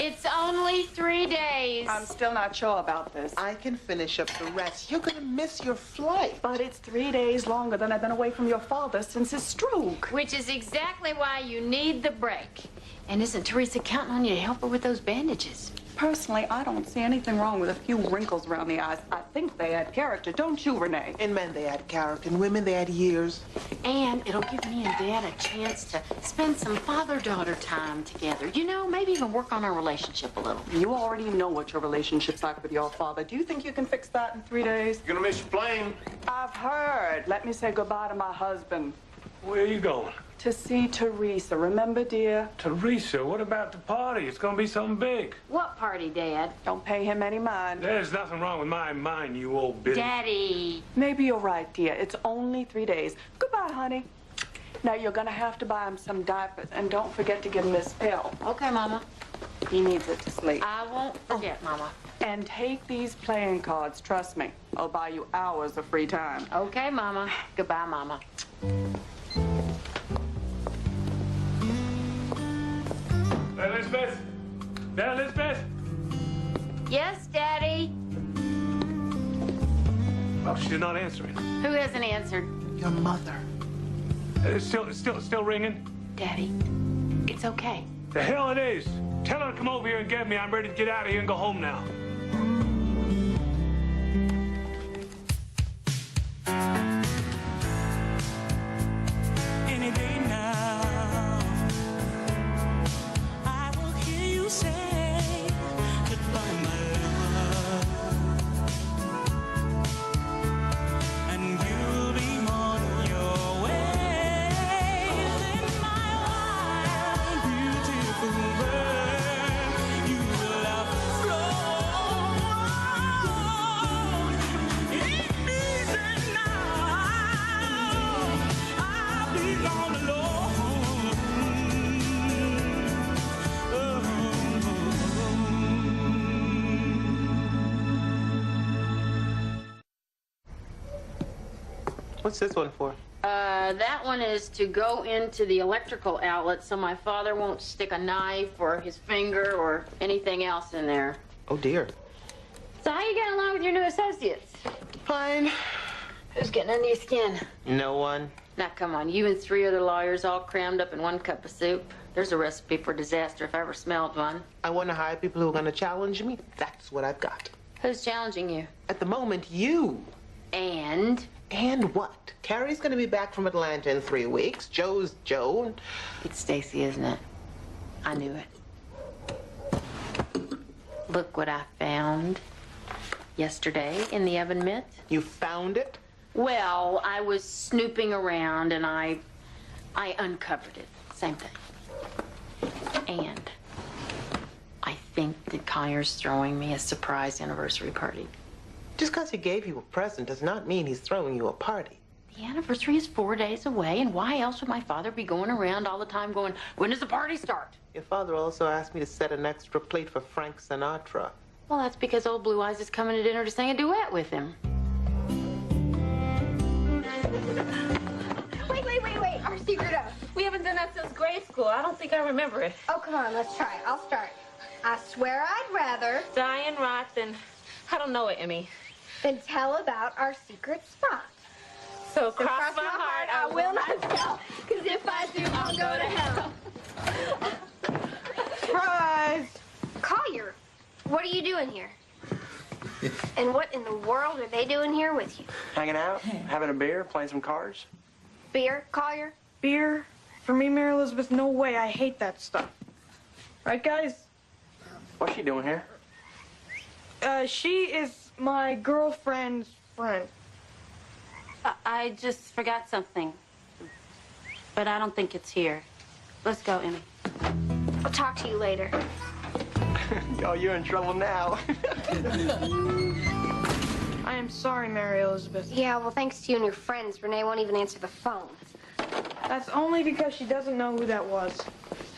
It's only 3 days. I'm still not sure about this. I can finish up the rest. You're gonna miss your flight. But it's 3 days longer than I've been away from your father since his stroke. Which is exactly why you need the break. And isn't Teresa counting on you to help her with those bandages? Personally, I don't see anything wrong with a few wrinkles around the eyes. I think they add character, don't you, Renee? In men, they add character. In women, they add years. And it'll give me and Dad a chance to spend some father-daughter time together. You know, maybe even work on our relationship a little. You already know what your relationship's like with your father. Do you think you can fix that in 3 days? You're gonna miss your plane. I've heard. Let me say goodbye to my husband. Where are you going? To see Teresa. Remember, dear? Teresa, what about the party? It's gonna be something big. What party, Dad? Don't pay him any mind. There's nothing wrong with my mind, you old bitch. Daddy. Maybe you're right, dear. It's only 3 days. Goodbye, honey. Now, you're gonna have to buy him some diapers, and don't forget to give him this pill. Okay, Mama. He needs it to sleep. I won't forget, Mama. And take these playing cards, trust me. I'll buy you hours of free time. Okay, Mama. Goodbye, Mama. Elizabeth? Elizabeth? Yes, Daddy? Oh, she's not answering. Who hasn't answered? Your mother. It's still ringing? Daddy, it's okay. The hell it is. Tell her to come over here and get me. I'm ready to get out of here and go home now. Any day now, I will hear you say goodbye, my love, and you'll be on your way. Then my wild, beautiful bird, you will have flown. It isn't now. I'll be gone alone. What's this one for? That one is to go into the electrical outlet so my father won't stick a knife or his finger or anything else in there. Oh, dear. So how you getting along with your new associates? Fine. Who's getting under your skin? No one. Now, come on, you and 3 other lawyers all crammed up in 1 cup of soup. There's a recipe for disaster if I ever smelled one. I want to hire people who are going to challenge me. That's what I've got. Who's challenging you? At the moment, you. And? And what? Carrie's going to be back from Atlanta in 3 weeks. Joe's Joe. It's Stacy, isn't it? I knew it. Look what I found yesterday in the oven mitt. You found it? Well, I was snooping around and I uncovered it. Same thing. And I think that Collier's throwing me a surprise anniversary party. Just because he gave you a present does not mean he's throwing you a party. The anniversary is 4 days away, and why else would my father be going around all the time going, when does the party start? Your father also asked me to set an extra plate for Frank Sinatra. Well, that's because old Blue Eyes is coming to dinner to sing a duet with him. Wait. Our secret oath. We haven't done that since grade school. I don't think I remember it. Oh, come on, let's try it. I'll start. I swear I'd rather Die and rot, then I don't know it, Emmy. than tell about our secret spot. So cross my heart, I will not tell, because if I do, I'll go to hell. Surprise! Collier, what are you doing here? And what in the world are they doing here with you? Hanging out, having a beer, playing some cards. Beer, Collier? Beer? For me, Mary Elizabeth, no way. I hate that stuff. Right, guys? What's she doing here? She is my girlfriend's friend. I just forgot something. But I don't think it's here. Let's go, Emmy. I'll talk to you later. Oh, you're in trouble now. I am sorry, Mary Elizabeth. Yeah, well, thanks to you and your friends, Renee won't even answer the phone. That's only because she doesn't know who that was.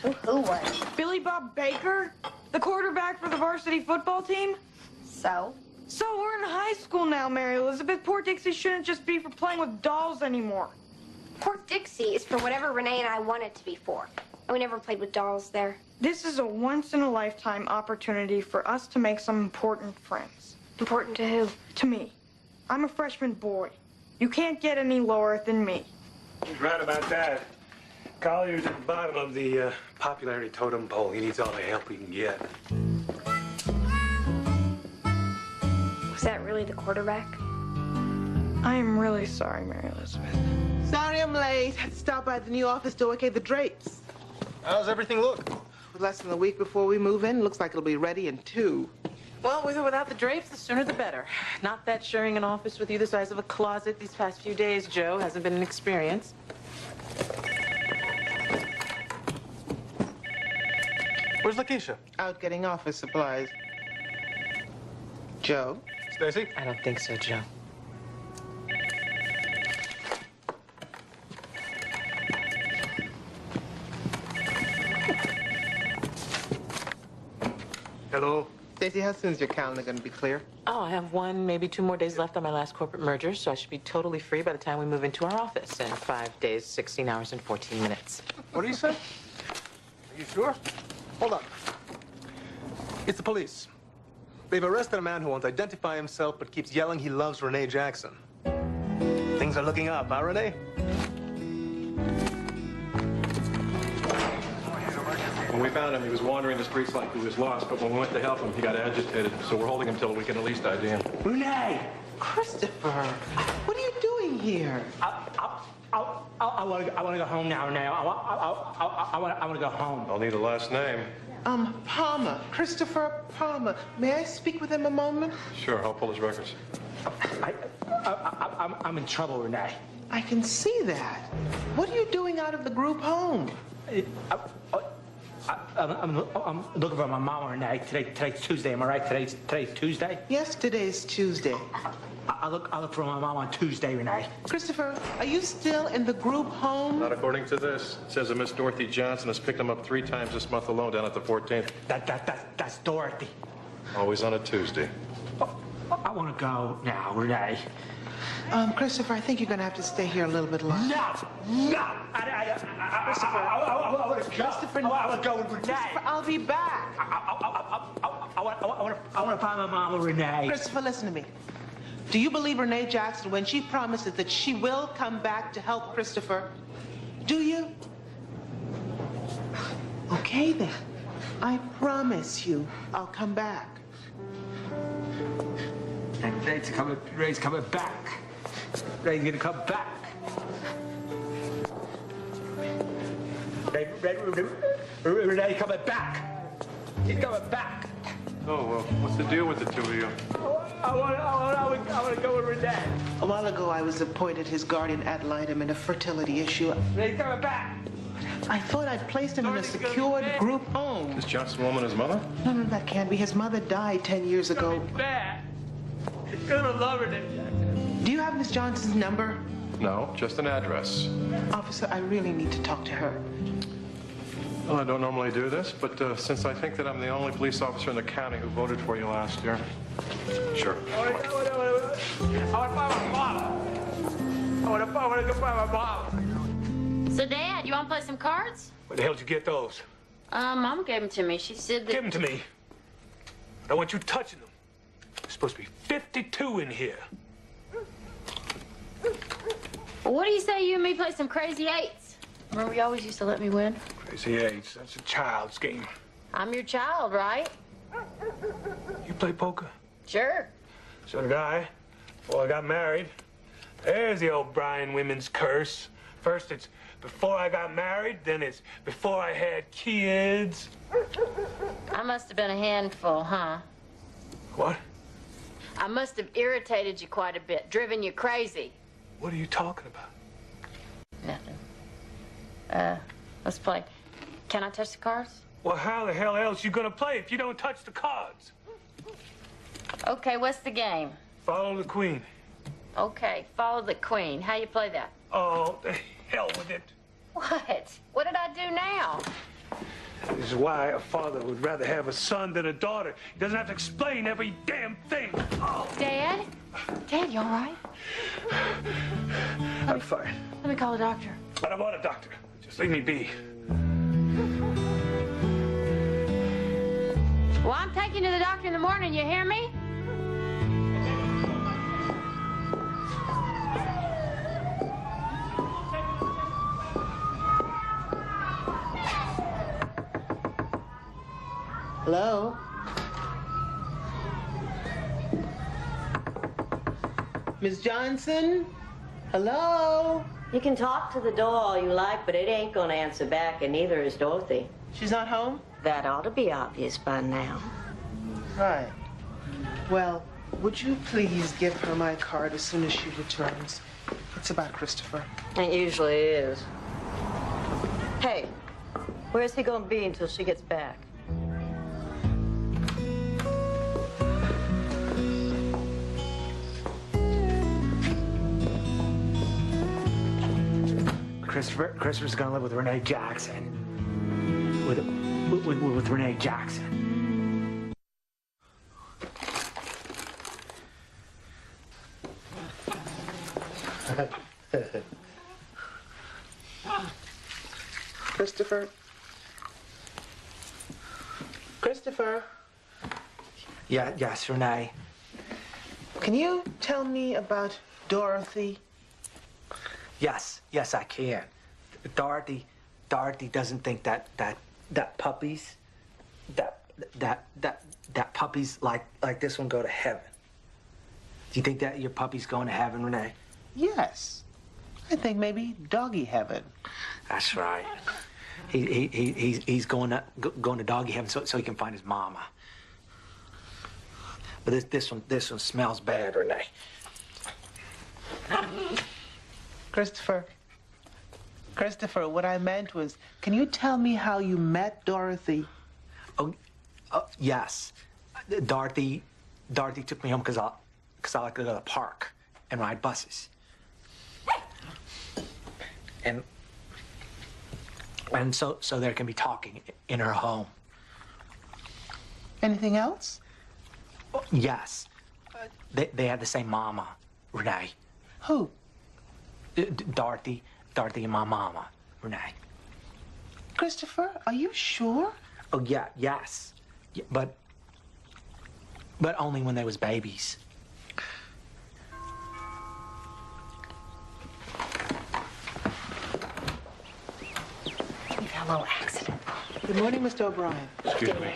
Who was? Billy Bob Baker? The quarterback for the varsity football team? So? So we're in high school now, Mary Elizabeth. Poor Dixie shouldn't just be for playing with dolls anymore. Poor Dixie is for whatever Renee and I want it to be for. And we never played with dolls there. This is a once-in-a-lifetime opportunity for us to make some important friends. Important to who? To me. I'm a freshman boy. You can't get any lower than me. He's right about that. Collier's at the bottom of the popularity totem pole. He needs all the help he can get. Was that really the quarterback? I am really sorry, Mary Elizabeth. Sorry I'm late. Had to stop by the new office to okay the drapes. How's everything look? With less than a week before we move in, looks like it'll be ready in 2. Well, with or without the drapes, the sooner the better. Not that sharing an office with you the size of a closet these past few days, Joe, hasn't been an experience. Where's Lakeisha? Out getting office supplies. Joe? Stacy? I don't think so, Joe. Hello? Stacy, how soon is your calendar going to be clear? Oh, I have 1, maybe 2 more days left on my last corporate merger, so I should be totally free by the time we move into our office in 5 days, 16 hours, and 14 minutes. What do you say? Are you sure? Hold on. It's the police. They've arrested a man who won't identify himself but keeps yelling he loves Renee Jackson. Things are looking up, huh, Renee? When we found him, he was wandering the streets like he was lost, but when we went to help him, he got agitated. So we're holding him till we can at least ID him. Renee! Christopher, what are you doing here? I want to go home now, Renee. I want to go home. I'll need a last name. Palmer. Christopher Palmer. May I speak with him a moment? Sure, I'll pull his records. I'm in trouble, Renee. I can see that. What are you doing out of the group home? I'm looking for my mama, Renee. Today's Tuesday, am I right? Today's Tuesday? Yesterday's Tuesday. I look for my mom on Tuesday, Renee. Christopher, are you still in the group home? Not according to this. It says that Miss Dorothy Johnson has picked him up 3 times this month alone down at the 14th. That's Dorothy. Always on a Tuesday. I want to go now, Renee. Christopher, I think you're going to have to stay here a little bit longer. No! I want to go. Christopher, I want to go with Renee. Christopher, I'll be back. I want to find my mama, Renee. Christopher, listen to me. Do you believe Renee Jackson when she promises that she will come back to help Christopher? Do you? Okay, then. I promise you I'll come back. And Renee's coming back. Renee's gonna come back. Renee coming back. He's coming back. Oh, well, what's the deal with the 2 of you? I want to go with Renee. A while ago, I was appointed his guardian ad litem in a fertility issue. Renee's coming back. I thought I'd placed him in a secured group home. This Johnson woman his mother? No, that can't be. His mother died 10 years ago. Back. He's gonna love Renee Jackson. Do you have Miss Johnson's number? No, just an address. Officer, I really need to talk to her. Well, I don't normally do this, but since I think that I'm the only police officer in the county who voted for you last year, sure. I want to find my mom. I want to go find my mom. So, Dad, you want to play some cards? Where the hell did you get those? Mom gave them to me. She said that... Give them to me. I don't want you touching them. There's supposed to be 52 in here. Well, what do you say you and me play some crazy eights? Remember, you always used to let me win? Crazy eights. That's a child's game. I'm your child, right? You play poker? Sure. So did I. Before I got married. There's the O'Brien women's curse. First it's before I got married, then it's before I had kids. I must have been a handful, huh? What? I must have irritated you quite a bit, driven you crazy. What are you talking about? Nothing. Let's play. Can I touch the cards? Well, how the hell else you gonna play if you don't touch the cards? Okay, what's the game? Follow the queen. Okay, follow the queen. How you play that? Oh, the hell with it. What? What did I do now? This is why a father would rather have a son than a daughter. He doesn't have to explain every damn thing. Oh. Dad? Dad, you all right? I'm fine. Let me call a doctor. I don't want a doctor. Just leave me be. Well, I'm taking you to the doctor in the morning, you hear me? Hello? Miss Johnson? Hello? You can talk to the door all you like, but it ain't gonna answer back, and neither is Dorothy. She's not home? That ought to be obvious by now. Right. Well, would you please give her my card as soon as she returns? It's about Christopher. It usually is. Hey, where's he gonna be until she gets back? Christopher's gonna live with Renee Jackson. With Renee Jackson. Christopher? Christopher? Yes, Renee. Can you tell me about Dorothy? Yes, I can. Dorothy doesn't think that puppies like this one go to heaven. Do you think that your puppy's going to heaven, Renee? Yes. I think maybe doggy heaven. That's right. He's going to doggy heaven so he can find his mama. But this one smells bad, Renee. Christopher, what I meant was, can you tell me how you met Dorothy? Oh, yes. Dorothy took me home because I like to go to the park and ride buses. And so there can be talking in her home. Anything else? Yes. They had the same mama, Renee. Who? Dorothy and my mama, Renee. Christopher, are you sure? Oh, yes. Yeah, but only when they was babies. We've had a little accident. Good morning, Mr. O'Brien. Excuse me.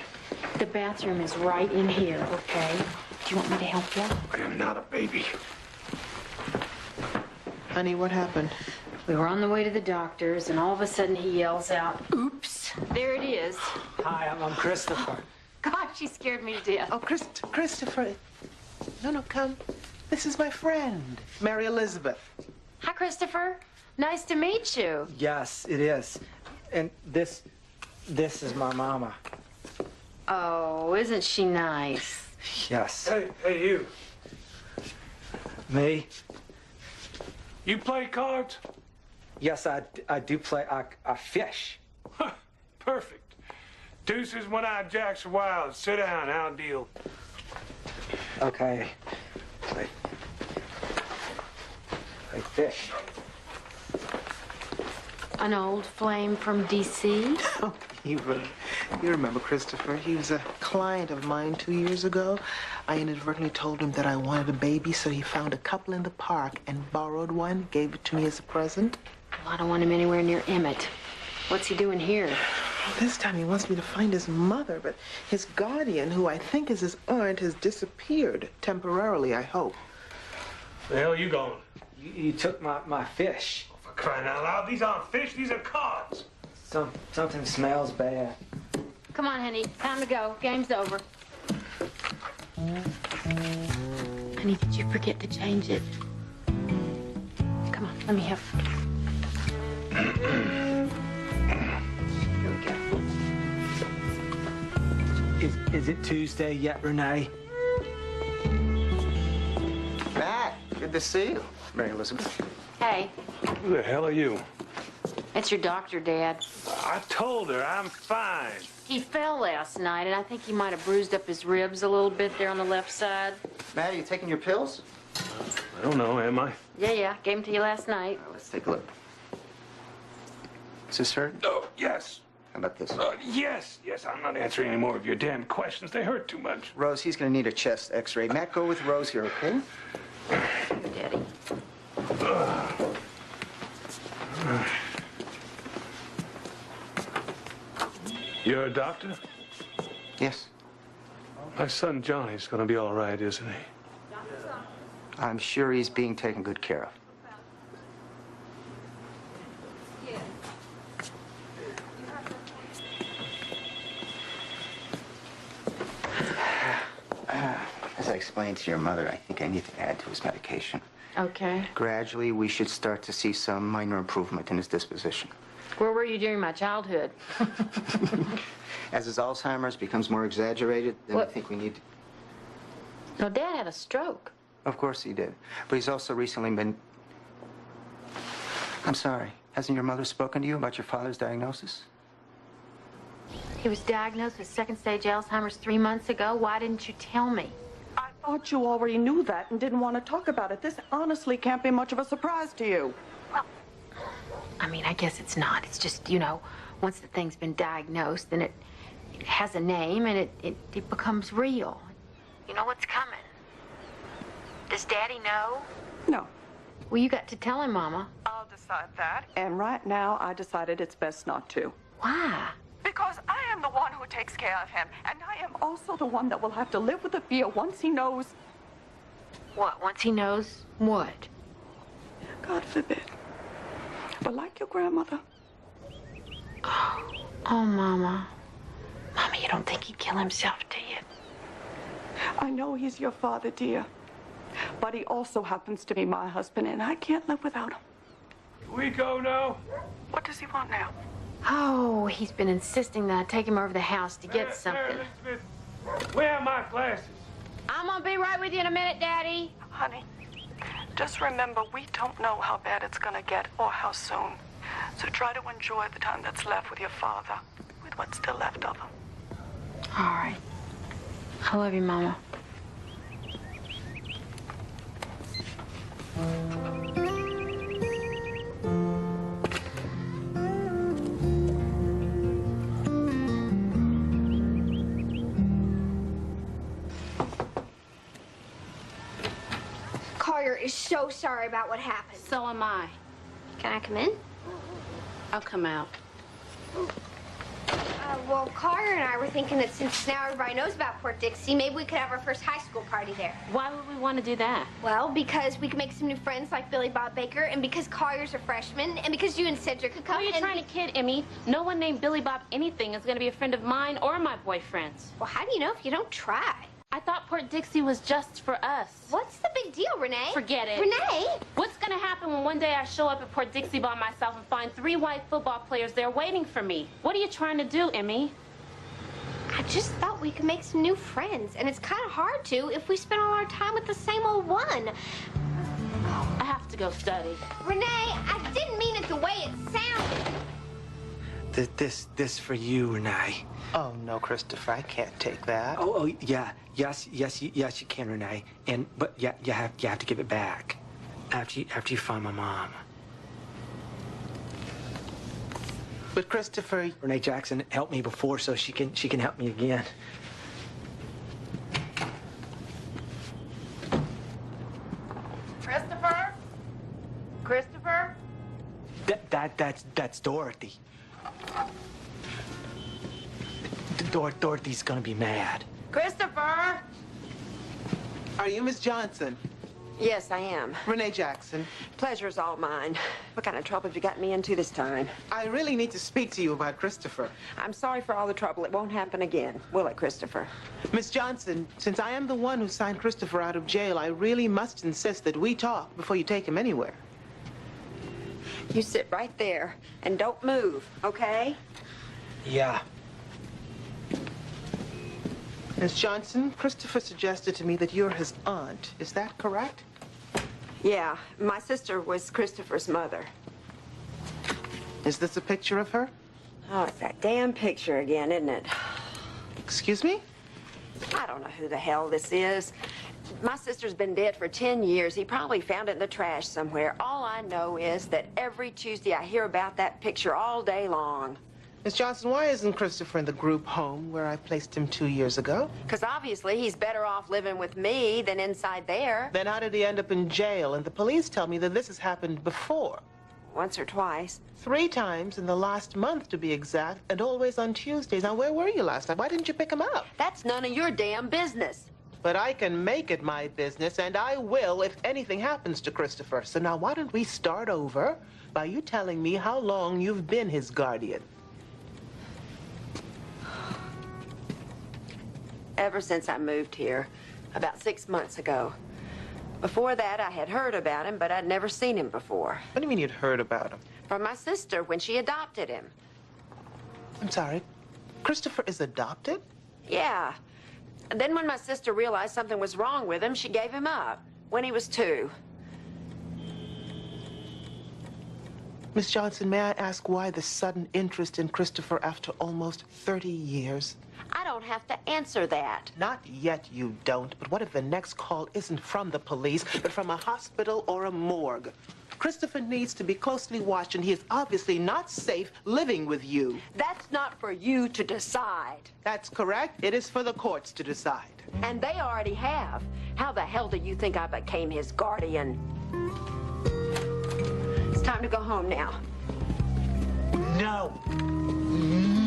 The bathroom is right in here, okay? Do you want me to help you? I am not a baby. Honey, what happened? We were on the way to the doctor's, and all of a sudden he yells out, "Oops, there it is." Hi, I'm Christopher. God, she scared me to death. Oh, Christopher. No, come. This is my friend, Mary Elizabeth. Hi, Christopher. Nice to meet you. Yes, it is. And this is my mama. Oh, isn't she nice? Yes. Hey, you. Me? You play cards? Yes, I do play. I fish. Perfect. Deuces, one-eyed Jacks are wild. Sit down. How'll deal? Okay. Play fish. An old flame from D.C.? Oh, you remember Christopher. He was a client of mine 2 years ago. I inadvertently told him that I wanted a baby, so he found a couple in the park and borrowed one, gave it to me as a present. Well, I don't want him anywhere near Emmett. What's he doing here? Well, this time he wants me to find his mother, but his guardian, who I think is his aunt, has disappeared. Temporarily, I hope. The hell are you going? You took my fish. For crying out loud, these aren't fish, these are cards. Something smells bad. Come on, honey. Time to go. Game's over. Honey, did you forget to change it? Come on, let me help. Here we go. Is it Tuesday yet, Renee? Matt, good to see you. Mary Elizabeth. Hey, Who the hell are you? it's your doctor, Dad. I told her I'm fine. He fell last night, and I think he might have bruised up his ribs a little bit there on the left side. Matt, are you taking your pills? I don't know, am I? Yeah, gave them to you last night. Let's take a look. Is this hurt? Oh, yes. How about this? Yes, I'm not answering any more of your damn questions. They hurt too much. Rose, he's going to need a chest x-ray. Matt, go with Rose here, okay? Daddy. You're a doctor? Yes. My son Johnny's going to be all right, isn't he? I'm sure he's being taken good care of. As I explained to your mother, I think I need to add to his medication. Okay. Gradually, we should start to see some minor improvement in his disposition. Where were you during my childhood? As his Alzheimer's becomes more exaggerated, then What? I think we need to... No, Dad had a stroke. Of course he did. But he's also recently been... I'm sorry. Hasn't your mother spoken to you about your father's diagnosis? He was diagnosed with second-stage Alzheimer's 3 months ago. Why didn't you tell me? I thought you already knew that and didn't want to talk about it. This honestly can't be much of a surprise to you. I mean, I guess it's not. It's just, you know, once the thing's been diagnosed, then it has a name and it becomes real. You know what's coming. Does Daddy know? No. Well, you got to tell him, Mama. I'll decide that. And right now, I decided it's best not to. Why? Because I am the one who takes care of him, and I am also the one that will have to live with the fear once he knows. What? Once he knows what? God forbid. But like your grandmother. Oh, Mama. Mama, you don't think he'd kill himself, do you? I know he's your father, dear. But he also happens to be my husband, and I can't live without him. Can we go now? What does he want now? Oh, he's been insisting that I take him over to the house to get something. Elizabeth, where are my glasses? I'm gonna be right with you in a minute, Daddy. Honey, just remember, we don't know how bad it's gonna get or how soon. So try to enjoy the time that's left with your father, with what's still left of him. All right. I love you, Mama. Collier is so sorry about what happened. So am I. Can I come in? I'll come out. Well, Collier and I were thinking that since now everybody knows about Port Dixie, maybe we could have our first high school party there. Why would we want to do that? Well, because we could make some new friends like Billy Bob Baker, and because Collier's a freshman, and because you and Cedric could come. Who are you and trying to kid, Emmy? No one named Billy Bob anything is going to be a friend of mine or my boyfriend's. Well, how do you know if you don't try? I thought Port Dixie was just for us. What's the big deal, Renee? Forget it. Renee? What's going to happen when one day I show up at Port Dixie by myself and find 3 white football players there waiting for me? What are you trying to do, Emmy? I just thought we could make some new friends, and it's kind of hard to if we spend all our time with the same old one. I have to go study. Renee, I didn't mean it the way it sounded. This for you, Renee. Oh, no, Christopher, I can't take that. Oh, yeah. Yes, you can, Renee. But yeah, you have to give it back after you find my mom. But Christopher... Renee Jackson helped me before, so she can help me again. Christopher? Christopher? That's Dorothy. Dorothy's gonna be mad. Christopher? Are you Miss Johnson? Yes, I am. Renee Jackson. Pleasure's all mine. What kind of trouble have you got me into this time? I really need to speak to you about Christopher. I'm sorry for all the trouble. It won't happen again, will it, Christopher? Miss Johnson, since I am the one who signed Christopher out of jail, I really must insist that we talk before you take him anywhere. You sit right there and don't move, okay? Yeah. Miss Johnson, Christopher suggested to me that you're his aunt. Is that correct? Yeah, my sister was Christopher's mother. Is this a picture of her? Oh, it's that damn picture again, isn't it? Excuse me? I don't know who the hell this is. My sister's been dead for 10 years. He probably found it in the trash somewhere. All I know is that every Tuesday I hear about that picture all day long. Miss Johnson, why isn't Christopher in the group home where I placed him 2 years ago? Because obviously he's better off living with me than inside there. Then how did he end up in jail? And the police tell me that this has happened before. Once or twice. 3 times in the last month, to be exact, and always on Tuesdays. Now, where were you last night? Why didn't you pick him up? That's none of your damn business. But I can make it my business, and I will if anything happens to Christopher. So now why don't we start over by you telling me how long you've been his guardian? Ever since I moved here, about 6 months ago. Before that, I had heard about him, but I'd never seen him before. What do you mean you'd heard about him? From my sister when she adopted him. I'm sorry. Christopher is adopted? Yeah. And then when my sister realized something was wrong with him, she gave him up when he was 2. Miss Johnson, may I ask why the sudden interest in Christopher after almost 30 years? I don't have to answer that. Not yet, you don't. But what if the next call isn't from the police, but from a hospital or a morgue? Christopher needs to be closely watched, and he is obviously not safe living with you. That's not for you to decide. That's correct. It is for the courts to decide. And they already have. How the hell do you think I became his guardian? It's time to go home now. No.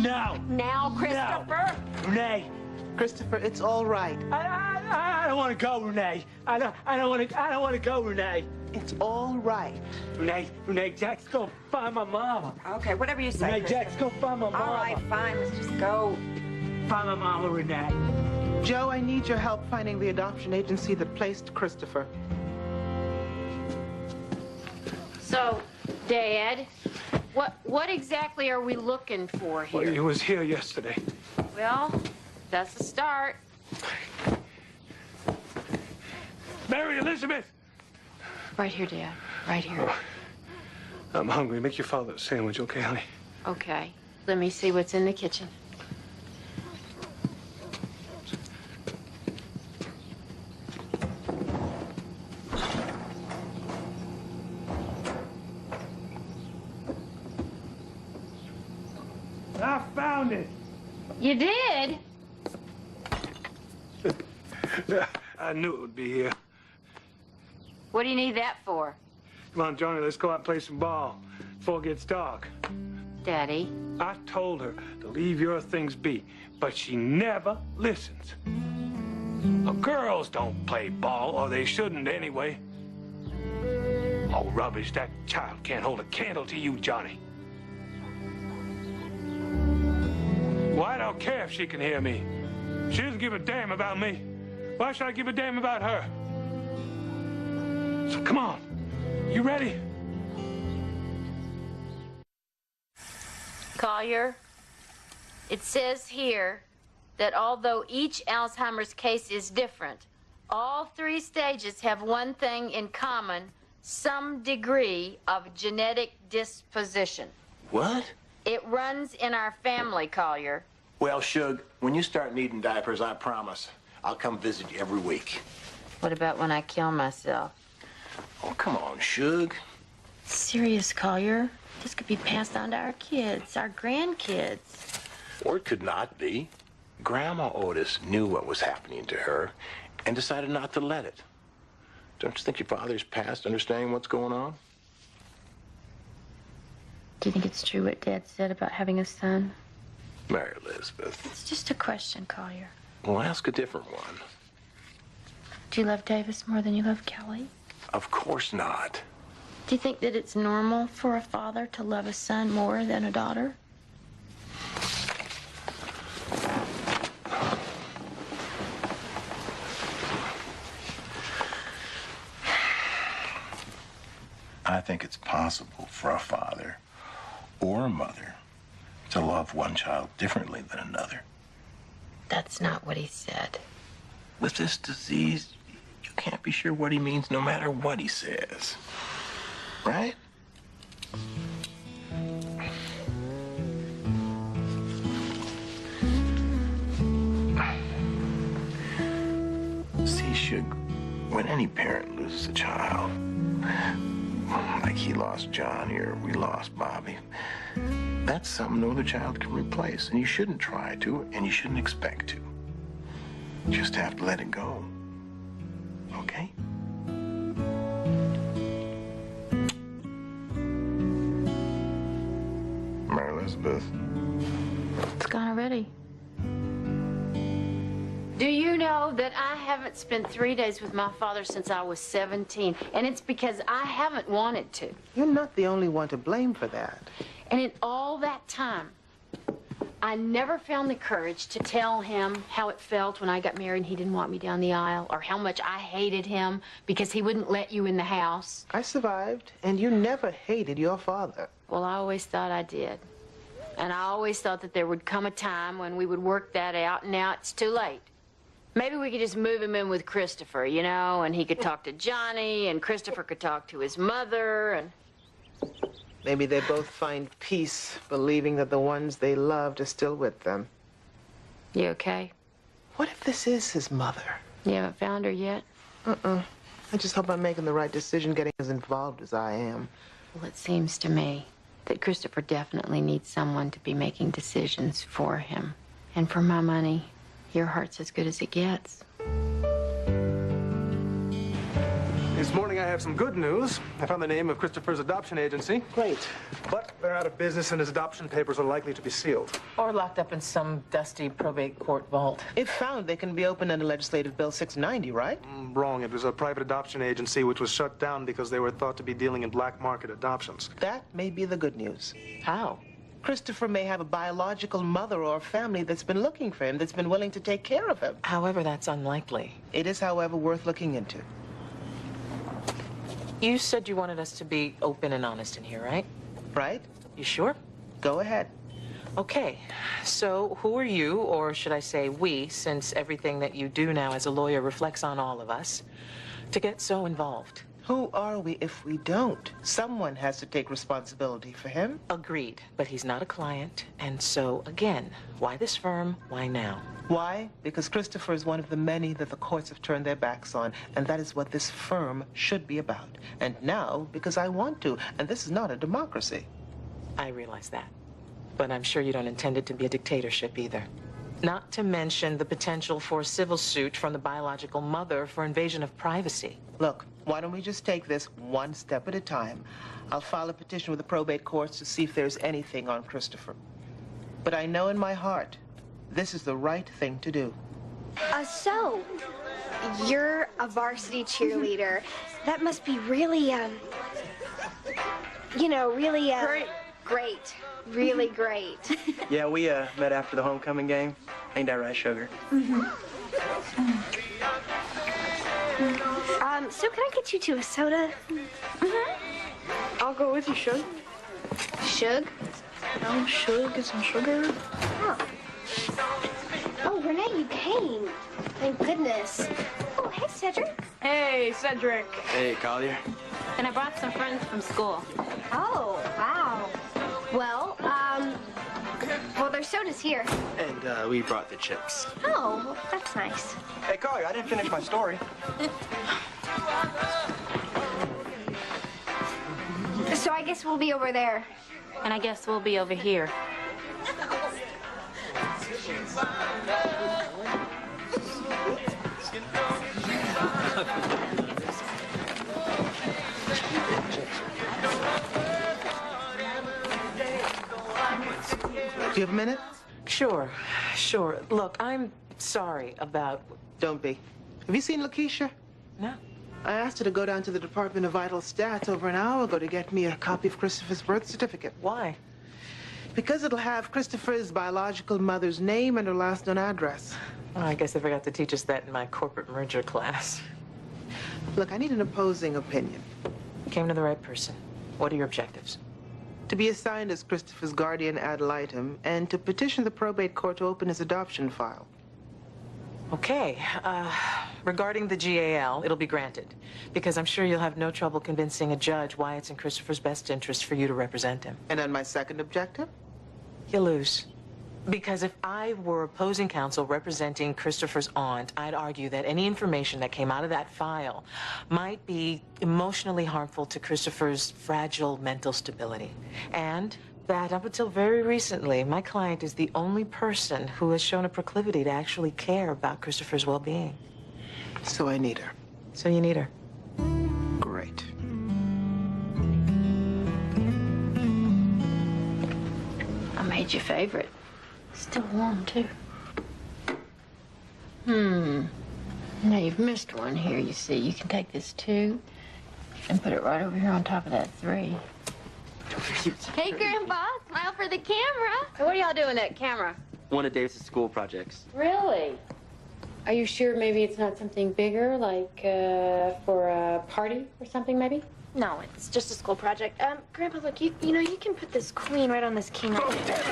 No. Now, Christopher? No. Renee. Christopher, it's all right. I don't want to go, Renee. I don't want to go, Renee. It's all right. Renee, Jack's go find my mama. Okay, whatever you say. Renee, Jack's go find my mama. All right, fine. Let's just go. Find my mama, Renee. Joe, I need your help finding the adoption agency that placed Christopher. So, Dad, what exactly are we looking for here? Well, he was here yesterday. Well, that's a start. Mary Elizabeth! Right here, Dad. Right here. Oh, I'm hungry. Make your father a sandwich, okay, honey? Okay. Let me see what's in the kitchen. I found it. You did? I knew it would be here. What do you need that for? Come on, Johnny, let's go out and play some ball before it gets dark. Daddy. I told her to leave your things be, but she never listens. Well, girls don't play ball, or they shouldn't anyway. Oh, rubbish. That child can't hold a candle to you, Johnny. Well, I don't care if she can hear me. She doesn't give a damn about me. Why should I give a damn about her? So come on. You ready? Collier, it says here that although each Alzheimer's case is different, all 3 stages have one thing in common: some degree of genetic disposition. What? It runs in our family, Collier. Well, Shug, when you start needing diapers, I promise I'll come visit you every week. What about when I kill myself? Oh, come on, Shug. Serious, Collier. This could be passed on to our kids, our grandkids. Or it could not be. Grandma Otis knew what was happening to her and decided not to let it. Don't you think your father's past understanding what's going on? Do you think it's true what Dad said about having a son? Mary Elizabeth. It's just a question, Collier. Well, ask a different one. Do you love Davis more than you love Kelly? Of course not. Do you think that it's normal for a father to love a son more than a daughter? I think it's possible for a father or a mother to love one child differently than another. That's not what he said. With this disease, you can't be sure what he means no matter what he says. Right? See, Shug, when any parent loses a child, like he lost Johnny or we lost Bobby, That's something no other child can replace, and you shouldn't try to, and you shouldn't expect to. You just have to let it go. Okay? Mary Elizabeth. It's gone already. Do you know that I haven't spent 3 days with my father since I was 17? And it's because I haven't wanted to. You're not the only one to blame for that. And in all that time, I never found the courage to tell him how it felt when I got married and he didn't want me down the aisle, or how much I hated him because he wouldn't let you in the house. I survived, and you never hated your father. Well, I always thought I did. And I always thought that there would come a time when we would work that out, and now it's too late. Maybe we could just move him in with Christopher, you know, and he could talk to Johnny, and Christopher could talk to his mother, and... Maybe they both find peace believing that the ones they loved are still with them. You okay? What if this is his mother? You haven't found her yet? I just hope I'm making the right decision getting as involved as I am. Well, it seems to me that Christopher definitely needs someone to be making decisions for him. And for my money, your heart's as good as it gets. This morning I have some good news. I found the name of Christopher's adoption agency. Great. But they're out of business and his adoption papers are likely to be sealed. Or locked up in some dusty probate court vault. If found, they can be opened under Legislative Bill 690, right? Wrong. It was a private adoption agency which was shut down because they were thought to be dealing in black market adoptions. That may be the good news. How? Christopher may have a biological mother or family that's been looking for him, that's been willing to take care of him. However, that's unlikely. It is, however, worth looking into. You said you wanted us to be open and honest in here, right? Right? You sure? Go ahead. Okay, so who are you, or should I say we, since everything that you do now as a lawyer reflects on all of us, to get so involved? Who are we if we don't? Someone has to take responsibility for him. Agreed, but he's not a client, and so, again, why this firm, why now? Why? Because Christopher is one of the many that the courts have turned their backs on, and that is what this firm should be about. And now, because I want to, and this is not a democracy. I realize that, but I'm sure you don't intend it to be a dictatorship either. Not to mention the potential for a civil suit from the biological mother for invasion of privacy. Look, why don't we just take this one step at a time? I'll file a petition with the probate courts to see if there's anything on Christopher. But I know in my heart, this is the right thing to do. So, you're a varsity cheerleader. That must be really, really, great. Really great. Yeah, we met after the homecoming game. Ain't that right, Sugar? So can I get you two a soda? I'll go with you, Shug. Shug? No, Shug, get some sugar. Oh, Renee, you came. Thank goodness. Oh, hey, Cedric. Hey, Cedric. Hey, Collier. And I brought some friends from school. Oh, wow. Well, there's sodas here. And we brought the chips. Oh, well, that's nice. Hey, Collier, I didn't finish my story. So I guess we'll be over there. And I guess we'll be over here. Do you have a minute? Sure. Look, I'm sorry about... Don't be. Have you seen Lakeisha? No. I asked her to go down to the Department of Vital Stats over an hour ago to get me a copy of Christopher's birth certificate. Why? Because it'll have Christopher's biological mother's name and her last known address. Oh, I guess they forgot to teach us that in my corporate merger class. Look, I need an opposing opinion. Came to the right person. What are your objectives? To be assigned as Christopher's guardian ad litem and to petition the probate court to open his adoption file. Okay. Regarding the GAL, it'll be granted. Because I'm sure you'll have no trouble convincing a judge why it's in Christopher's best interest for you to represent him. And on my second objective? You lose. Because if I were opposing counsel representing Christopher's aunt, I'd argue that any information that came out of that file might be emotionally harmful to Christopher's fragile mental stability. And That up until very recently, my client is the only person who has shown a proclivity to actually care about Christopher's well-being. So I need her. So you need her. Great. I made your favorite. Still warm, too. Now you've missed one here, you see. You can take this 2 and put it right over here on top of that 3. Hey, Grandpa, smile for the camera. What are y'all doing that camera? One of Davis' school projects. Really? Are you sure maybe it's not something bigger, like for a party or something, maybe? No, it's just a school project. Grandpa, look, you know, you can put this queen right on this king right there.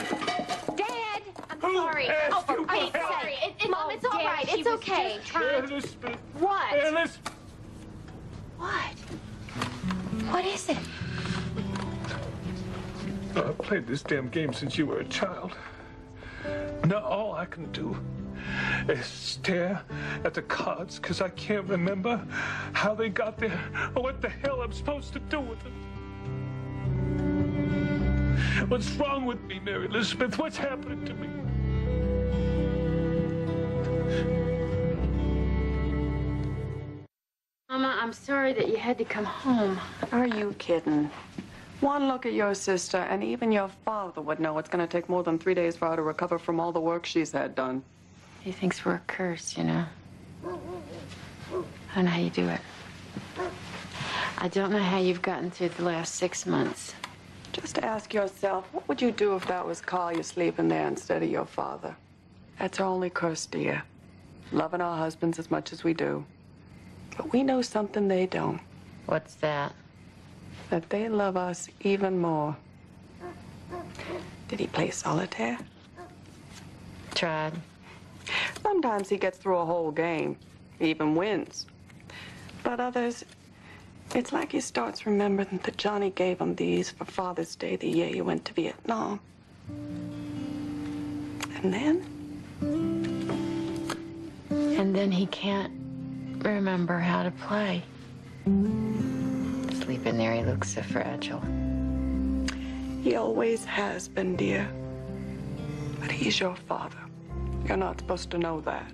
Dad! I'm sorry. asked you I'm for help? sorry. Mom, it's all right. It's okay. Elizabeth. What? Elizabeth. What? What is it? I've played this damn game since you were a child. Now all I can do is stare at the cards because I can't remember how they got there or what the hell I'm supposed to do with them. What's wrong with me, Mary Elizabeth? What's happening to me? Mama, I'm sorry that you had to come home. Are you kidding? One look at your sister, and even your father would know it's going to take more than 3 days for her to recover from all the work she's had done. He thinks we're a curse, you know. I don't know how you do it. I don't know how you've gotten through the last 6 months. Just ask yourself, what would you do if that was Carl you're sleeping there instead of your father? That's our only curse, dear. Loving our husbands as much as we do. But we know something they don't. What's that? That they love us even more. Did he play solitaire? Tried. Sometimes he gets through a whole game, he even wins. But others, it's like he starts remembering that Johnny gave him these for Father's Day the year he went to Vietnam. And then? And then he can't remember how to play. Sleeping there, he looks so fragile. He always has been, dear. But he's your father. You're not supposed to know that.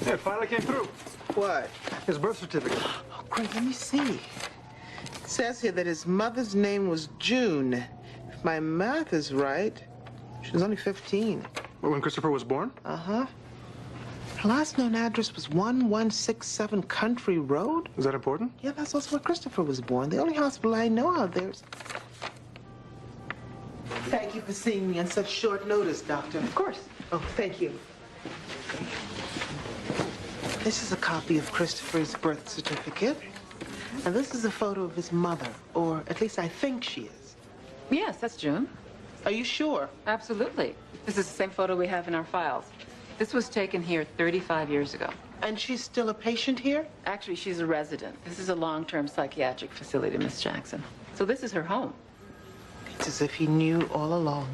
Yeah, it finally came through. What? His birth certificate. Oh, great. Let me see. It says here that his mother's name was June. If my math is right, she was only 15. Well, when Christopher was born? Uh-huh. Her last known address was 1167 Country Road. Is that important? Yeah, that's also where Christopher was born. The only hospital I know out there is... Thank you for seeing me on such short notice, Doctor. Of course. Oh, thank you. This is a copy of Christopher's birth certificate. And this is a photo of his mother, or at least I think she is. Yes, that's June. Are you sure? Absolutely. This is the same photo we have in our files. This was taken here 35 years ago. And she's still a patient here? Actually, she's a resident. This is a long-term psychiatric facility, Miss Jackson. So this is her home. It's as if he knew all along.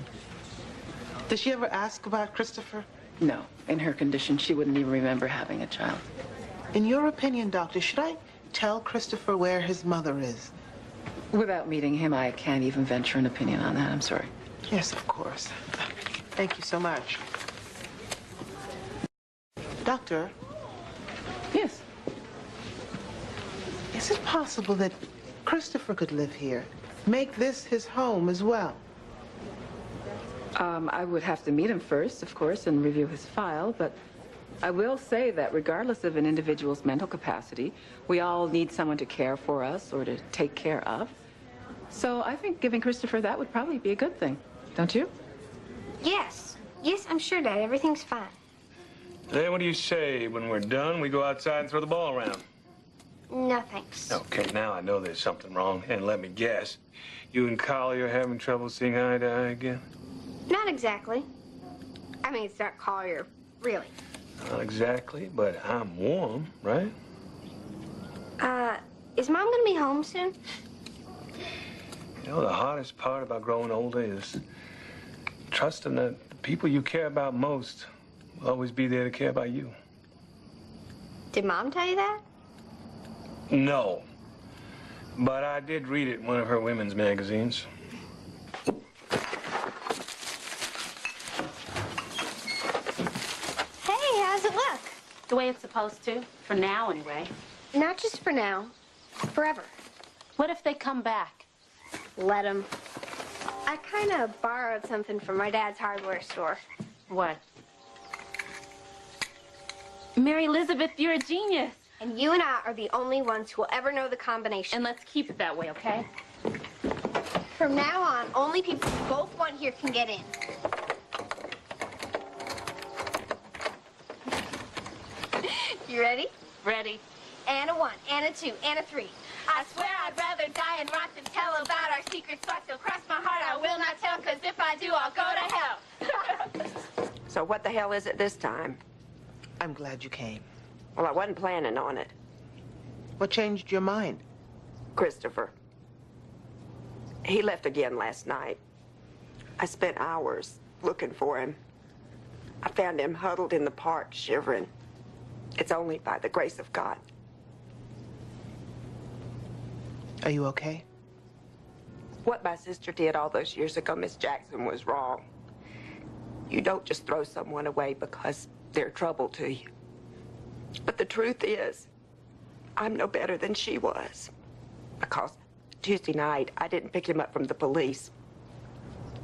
Did she ever ask about Christopher? No. In her condition, she wouldn't even remember having a child. In your opinion, Doctor, should I tell Christopher where his mother is? Without meeting him, I can't even venture an opinion on that. I'm sorry. Yes, of course. Thank you so much. Doctor? Yes? Is it possible that Christopher could live here? Make this his home as well? I would have to meet him first, of course, and review his file, but I will say that regardless of an individual's mental capacity, we all need someone to care for us or to take care of. So I think giving Christopher that would probably be a good thing, don't you? Yes. Yes, I'm sure, Dad. Everything's fine. Then what do you say? When we're done, we go outside and throw the ball around. No, thanks. Okay, now I know there's something wrong. And let me guess, you and Collie are having trouble seeing eye to eye again? Not exactly. I mean, it's not Collier, really. Not exactly, but I'm warm, right? Is Mom gonna be home soon? You know, the hardest part about growing older is trusting that the people you care about most will always be there to care about you. Did Mom tell you that? No. But I did read it in one of her women's magazines. Hey, how's it look? The way it's supposed to, for now anyway. Not just for now, forever. What if they come back? Let them. I kind of borrowed something from my dad's hardware store. What? Mary Elizabeth, you're a genius. And you and I are the only ones who will ever know the combination. And let's keep it that way, okay? From now on, only people who both want here can get in. You ready? Ready. And a 1, and a 2, and a 3. I swear I'd rather die and rot than tell about our secrets, but so cross my heart I will not tell, because if I do, I'll go to hell. So what the hell is it this time? I'm glad you came. Well, I wasn't planning on it. What changed your mind? Christopher. He left again last night. I spent hours looking for him. I found him huddled in the park, shivering. It's only by the grace of God. Are you okay? What my sister did all those years ago, Miss Jackson, was wrong. You don't just throw someone away because they're trouble to you. But the truth is, I'm no better than she was. Because Tuesday night, I didn't pick him up from the police.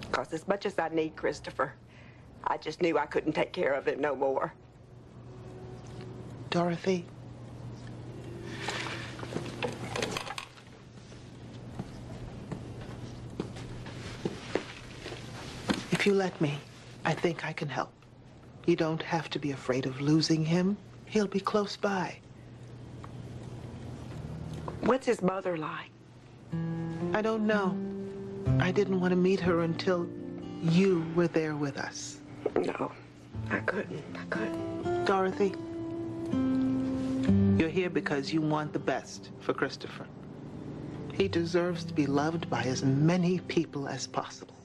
Because as much as I need Christopher, I just knew I couldn't take care of him no more. Dorothy? If you let me, I think I can help. You don't have to be afraid of losing him. He'll be close by. What's his mother like? I don't know. I didn't want to meet her until you were there with us. No, I couldn't. Dorothy, you're here because you want the best for Christopher. He deserves to be loved by as many people as possible.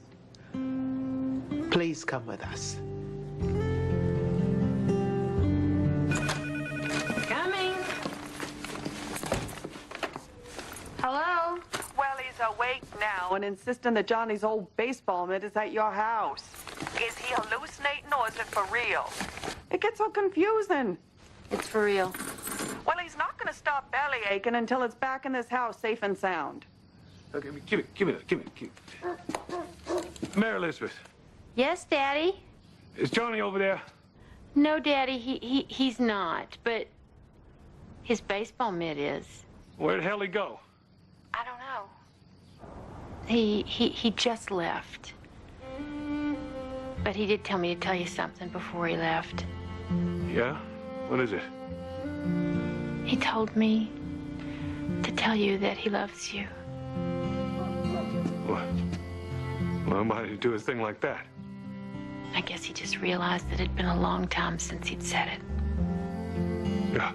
Please come with us. Coming. Hello? Well, he's awake now and insisting that Johnny's old baseball mitt is at your house. Is he hallucinating or is it for real? It gets so confusing. It's for real. Well, he's not going to stop belly aching until it's back in this house safe and sound. Okay, give it. Mary Elizabeth, Yes, Daddy? is Johnny over there? No, Daddy, he's not, but his baseball mitt is. Where'd hell he go? I don't know. He just left. But he did tell me to tell you something before he left. Yeah? What is it? He told me to tell you that he loves you. What? Well, why did he do a thing like that? I guess he just realized that it'd been a long time since he'd said it. Yeah.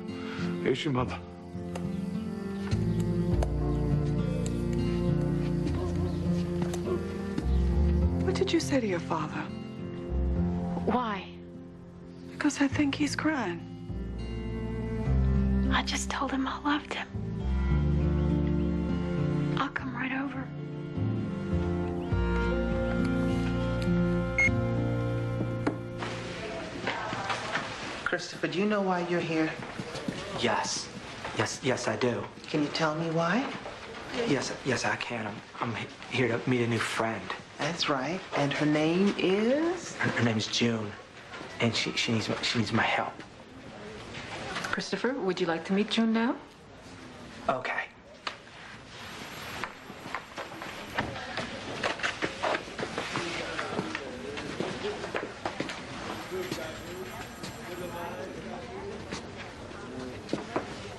Here's your mother. What did you say to your father? Why? Because I think he's crying. I just told him I loved him. I'll come right over. Christopher, do you know why you're here? Yes. Yes, I do. Can you tell me why? Yes, I can. I'm here to meet a new friend. That's right. And her name is? Her name is June, and she needs my help. Christopher, would you like to meet June now? Okay.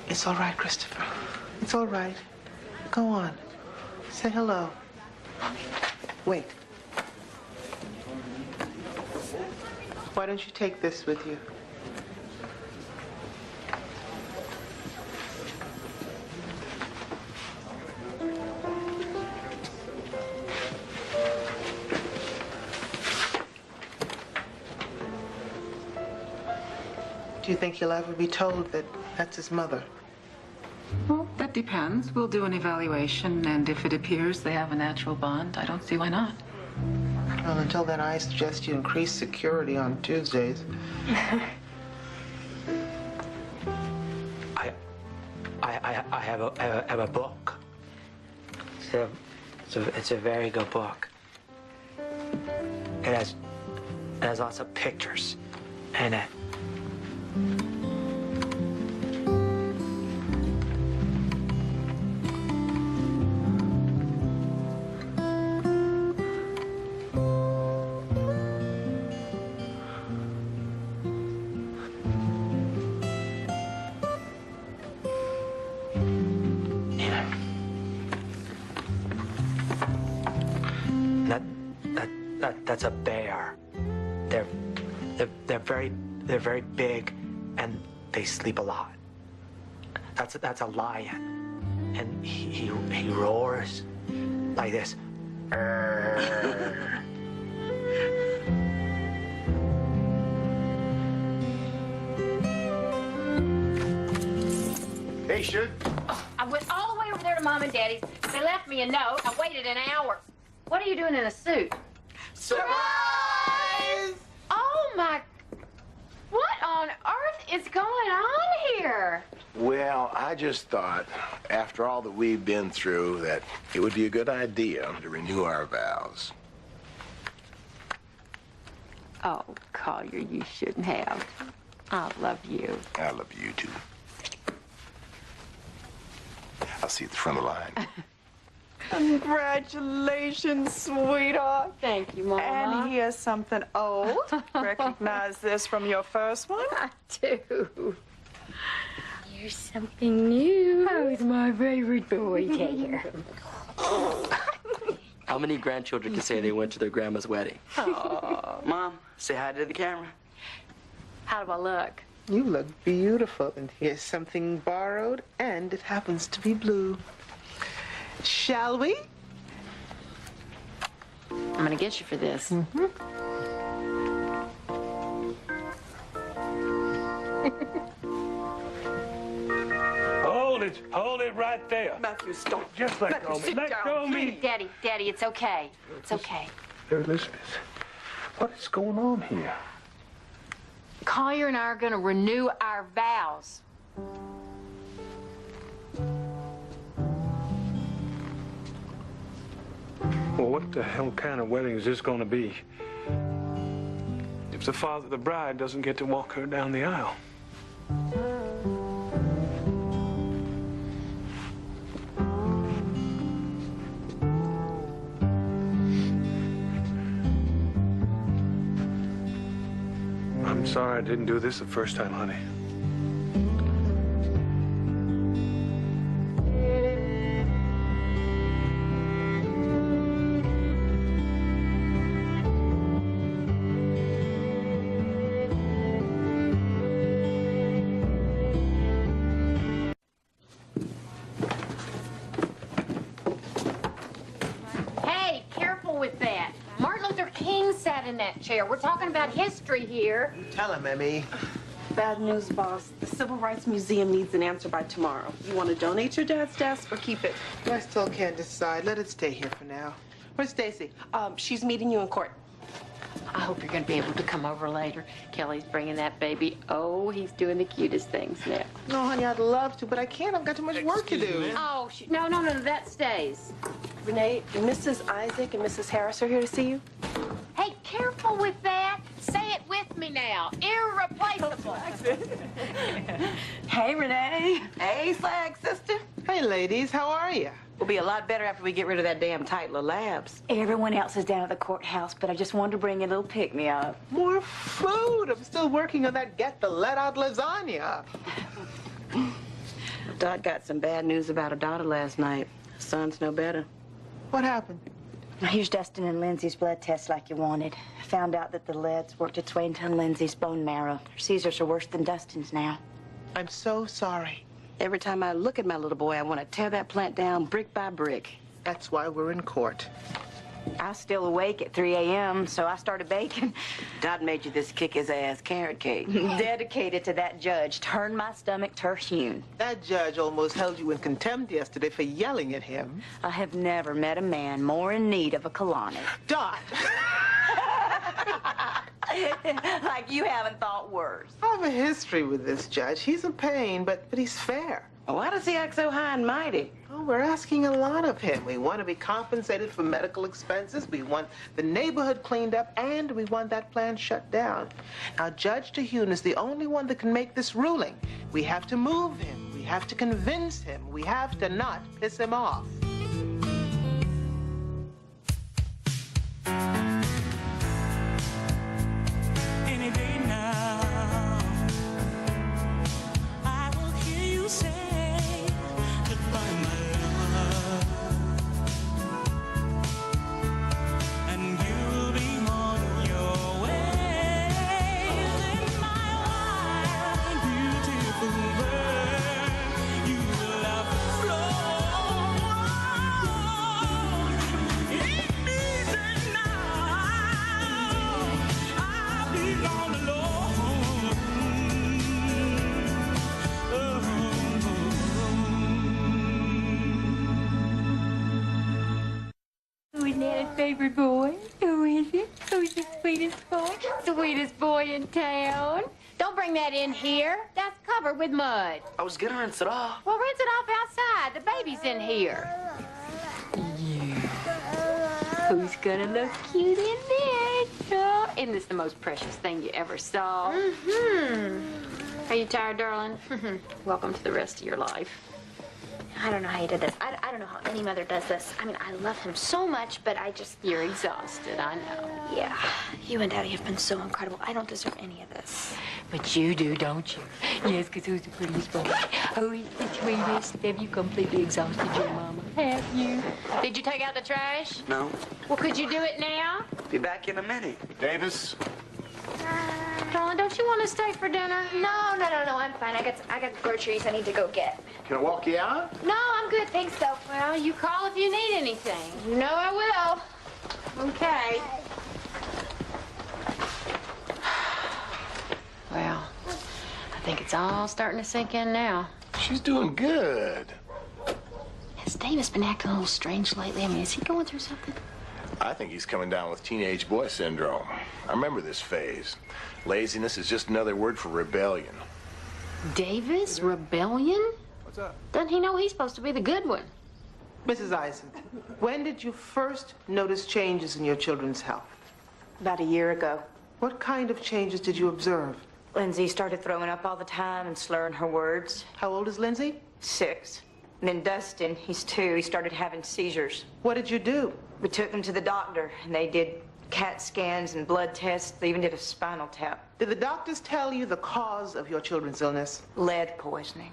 It's all right, Christopher. It's all right. Go on. Say hello. Wait. Why don't you take this with you? Do you think he'll ever be told that that's his mother? Well, that That depends. We'll do an evaluation, and if it appears they have a natural bond, I don't see why not. Well, until then, I suggest you increase security on Tuesdays. I have a book. It's a very good book. It has lots of pictures in it. That's a bear. They're very big, and they sleep a lot. That's a lion, and he roars like this. Hey, Shug. I went all the way over there to Mom and Daddy's. They left me a note. I waited an hour. What are you doing in a suit? Surprise! Oh, my... What on earth is going on here? Well, I just thought, after all that we've been through, that it would be a good idea to renew our vows. Oh, Collier, you shouldn't have. I love you. I love you, too. I'll see you at the front of the line. Congratulations, sweetheart. Thank you, Mama. And here's something old. Recognize this from your first one? I do. Here's something new. Oh, it's my favorite boy, Taylor. How many grandchildren can say they went to their grandma's wedding? Oh. Mom, say hi to the camera. How do I look? You look beautiful. And here's something borrowed, and it happens to be blue. Shall we? I'm gonna get you for this. Hold it right there. Matthew, stop. Just let go of me. Let go of me. Daddy, it's okay. It's okay. Hey, Elizabeth, what is going on here? Collier and I are gonna renew our vows. Well, what the hell kind of wedding is this going to be if the father of the bride doesn't get to walk her down the aisle? I'm sorry I didn't do this the first time, honey. Hey, careful with that. Martin Luther King sat in that chair. We're talking about history here. Tell him, Emmy. Bad news, boss. The Civil Rights Museum needs an answer by tomorrow. You want to donate your dad's desk or keep it? I still can't decide. Let it stay here for now. Where's Stacy? She's meeting you in court. I hope you're going to be able to come over later. Kelly's bringing that baby. Oh, he's doing the cutest things now. No, honey, I'd love to, but I can't. I've got too much work to do. Oh, no, that stays. Renee, Mrs. Isaac and Mrs. Harris are here to see you. Hey, careful with that. Say it with me now. Irreplaceable. Hey, Renee. Hey, Slag sister. Hey, ladies, how are you? We'll be a lot better after we get rid of that damn Titler Labs. Everyone else is down at the courthouse, but I just wanted to bring you a little pick-me-up. More food. I'm still working on that get-the-let-out lasagna. Dot got some bad news about her daughter last night. Son's no better. What happened? Here's Dustin and Lindsay's blood test like you wanted. I found out that the lead's worked its way into Lindsay's bone marrow. Her seizures are worse than Dustin's now. I'm so sorry. Every time I look at my little boy, I want to tear that plant down brick by brick. That's why we're in court. I was still awake at 3 a.m., so I started baking. Dad made you this kick-his-ass carrot cake. Dedicated to that judge. Turned my stomach turf-hewn. That judge almost held you in contempt yesterday for yelling at him. I have never met a man more in need of a colonic. Dot! Like you haven't thought worse. I have a history with this judge. He's a pain, but he's fair. Why does he act so high and mighty? Oh, we're asking a lot of him. We want to be compensated for medical expenses. We want the neighborhood cleaned up, and we want that plant shut down. Now, Judge Terhune is the only one that can make this ruling. We have to move him. We have to convince him. We have to not piss him off. Any day now, I will hear you say goodbye, my love, and you'll be on your way. In my wild, beautiful world, you will have flown. Ain't easy now. I'll be gone alone. Who's Nana's favorite boy? Who is it? Who's the sweetest boy? Sweetest boy in town. Don't bring that in here. That's covered with mud. I was gonna rinse it off. Well, rinse it off outside. The baby's in here. Who's gonna look cute in there? Oh, isn't this the most precious thing you ever saw? Are you tired, darling? Welcome to the rest of your life. I don't know how you did this. I don't know how any mother does this. I mean, I love him so much, but I just... You're exhausted, I know. Yeah, you and Daddy have been so incredible. I don't deserve any of this. But you do, don't you? Yes, because who's the prettiest boy? Oh, he's the sweetest. Have you completely exhausted your mama? Have you? Did you take out the trash? No. Well, could you do it now? Be back in a minute. Davis? Darling, don't you want to stay for dinner? No, I'm fine. I got groceries I need to go get. Can I walk you out? No, I'm good. Thanks, though. Well, you call if you need anything. You know I will. Okay. Well, I think it's all starting to sink in now. She's doing good. Has Davis been acting a little strange lately? I mean, is he going through something? I think he's coming down with teenage boy syndrome. I remember this phase. Laziness is just another word for rebellion. Davis? Rebellion? What's up? Doesn't he know he's supposed to be the good one? Mrs. Isaac, when did you first notice changes in your children's health? About a year ago. What kind of changes did you observe? Lindsay started throwing up all the time and slurring her words. How old is Lindsay? 6. And then Dustin, he's 2, he started having seizures. What did you do? We took them to the doctor, and they did CAT scans and blood tests. They even did a spinal tap. Did the doctors tell you the cause of your children's illness? Lead poisoning.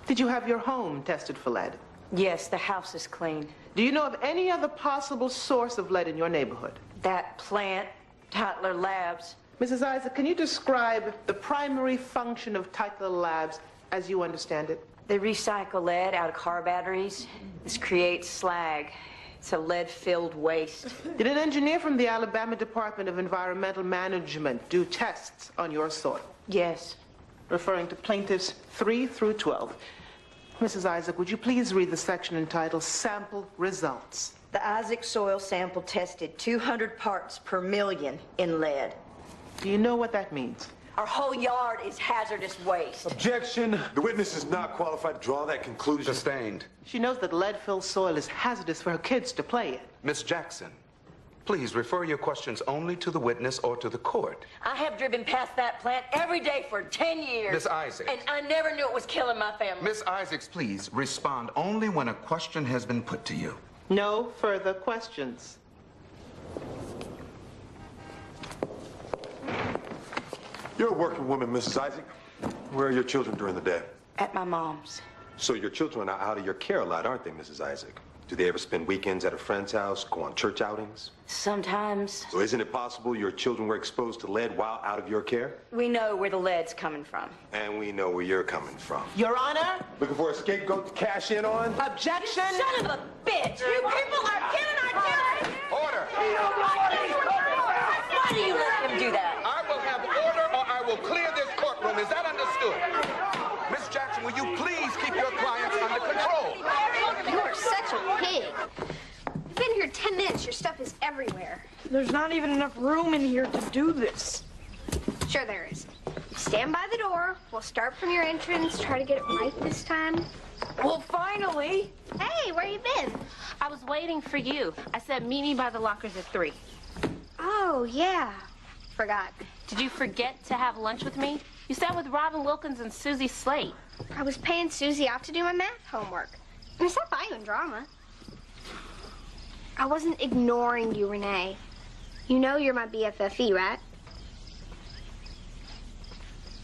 Did you have your home tested for lead? Yes, the house is clean. Do you know of any other possible source of lead in your neighborhood? That plant, Tytler Labs. Mrs. Isaac, can you describe the primary function of Tytler Labs as you understand it? They recycle lead out of car batteries. This creates slag. It's a lead-filled waste. Did an engineer from the Alabama Department of Environmental Management do tests on your soil? Yes. Referring to plaintiffs 3 through 12. Mrs. Isaac, would you please read the section entitled Sample Results? The Isaac soil sample tested 200 parts per million in lead. Do you know what that means? Our whole yard is hazardous waste. Objection! The witness is not qualified to draw that conclusion. Sustained. She knows that lead-filled soil is hazardous for her kids to play in. Miss Jackson, please refer your questions only to the witness or to the court. I have driven past that plant every day for 10 years. Miss Isaacs. And I never knew it was killing my family. Miss Isaacs, please respond only when a question has been put to you. No further questions. You're a working woman, Mrs. Isaac. Where are your children during the day? At my mom's. So your children are out of your care a lot, aren't they, Mrs. Isaac? Do they ever spend weekends at a friend's house, go on church outings? Sometimes. So isn't it possible your children were exposed to lead while out of your care? We know where the lead's coming from. And we know where you're coming from. Your Honor? Looking for a scapegoat to cash in on? Objection! Son of a bitch! You people are killing our children! Order. Why do you let him do that? I will have order or I will clear this courtroom. Is that understood? Miss Jackson, will you please keep your clients under control? You are such a pig. You've been here 10 minutes. Your stuff is everywhere. There's not even enough room in here to do this. Sure there is. Stand by the door. We'll start from your entrance. Try to get it right this time. Well, finally. Hey, where you been? I was waiting for you. I said meet me by the lockers at 3. Oh, yeah. Forgot. Did you forget to have lunch with me? You sat with Robin Wilkins and Susie Slate. I was paying Susie off to do my math homework. And it's not violent drama. I wasn't ignoring you, Renee. You know you're my BFFE, right?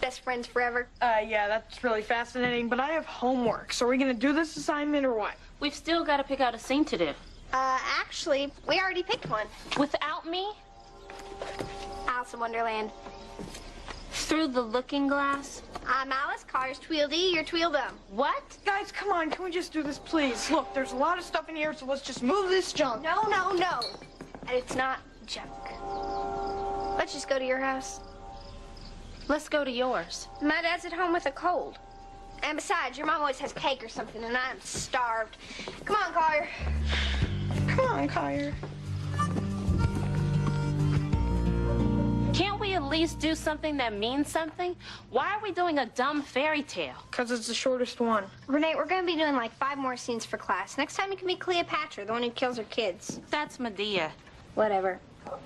Best friends forever. Yeah, that's really fascinating, but I have homework. So are we gonna do this assignment or what? We've still got to pick out a scene to do. Actually, we already picked one. Without me? Alice in Wonderland. Through the looking glass? I'm Alice, Carter's Tweedledee, you're Tweedledum. What? Guys, come on, can we just do this, please? Look, there's a lot of stuff in here, so let's just move this junk. No, no, no. It's not junk. Let's just go to your house. Let's go to yours. My dad's at home with a cold. And besides, your mom always has cake or something, and I'm starved. Come on, Collier. Come on, Collier. Can't we at least do something that means something? Why are we doing a dumb fairy tale? Because it's the shortest one. Renee, we're going to be doing like 5 more scenes for class. Next time you can be Cleopatra, the one who kills her kids. That's Medea. Whatever.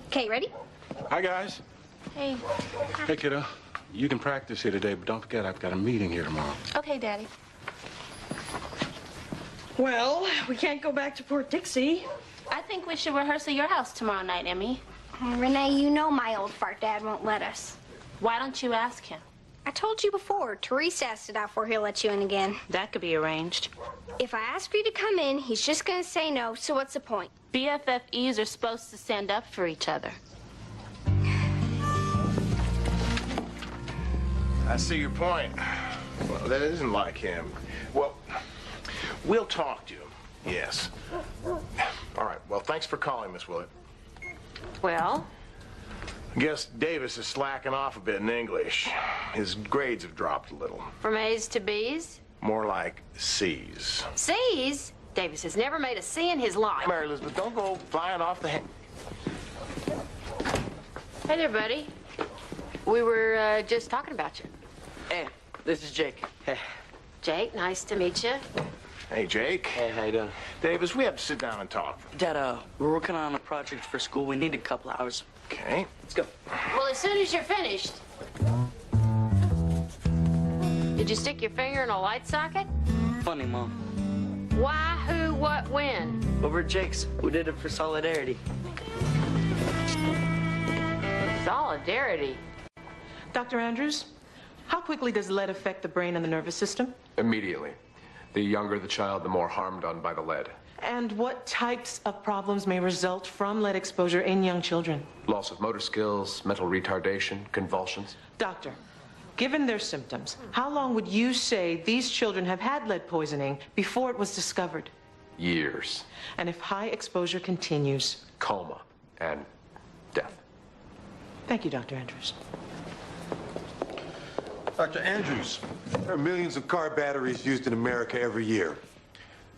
Okay, ready? Hi, guys. Hey. Hey, kiddo. You can practice here today, but don't forget I've got a meeting here tomorrow. Okay, Daddy. Well, we can't go back to Port Dixie. I think we should rehearse at your house tomorrow night, Emmy. Renee, you know my old fart dad won't let us. Why don't you ask him? I told you before, Teresa asked it out before he'll let you in again. That could be arranged. If I ask for you to come in, he's just gonna say no, so what's the point? BFFEs are supposed to stand up for each other. I see your point. Well, that isn't like him. Well, we'll talk to him, yes. All right, well, thanks for calling, Miss Willett. Well? I guess Davis is slacking off a bit in English. His grades have dropped a little. From A's to B's? More like C's. C's? Davis has never made a C in his life. Mary Elizabeth, don't go flying off the Hey there, buddy. We were just talking about you. Hey, this is Jake. Hey. Jake, nice to meet you. Hey, Jake. Hey, how you doing? Davis, we have to sit down and talk. Dad, we're working on a project for school. We need a couple hours. Okay. Let's go. Well, as soon as you're finished. Did you stick your finger in a light socket? Funny, Mom. Why, who, what, when? Over at Jake's. We did it for solidarity. Solidarity. Dr. Andrews, how quickly does lead affect the brain and the nervous system? Immediately. The younger the child, the more harm done by the lead. And what types of problems may result from lead exposure in young children? Loss of motor skills, mental retardation, convulsions. Doctor, given their symptoms, how long would you say these children have had lead poisoning before it was discovered? Years. And if high exposure continues? Coma and death. Thank you, Dr. Andrews. Dr. Andrews, there are millions of car batteries used in America every year.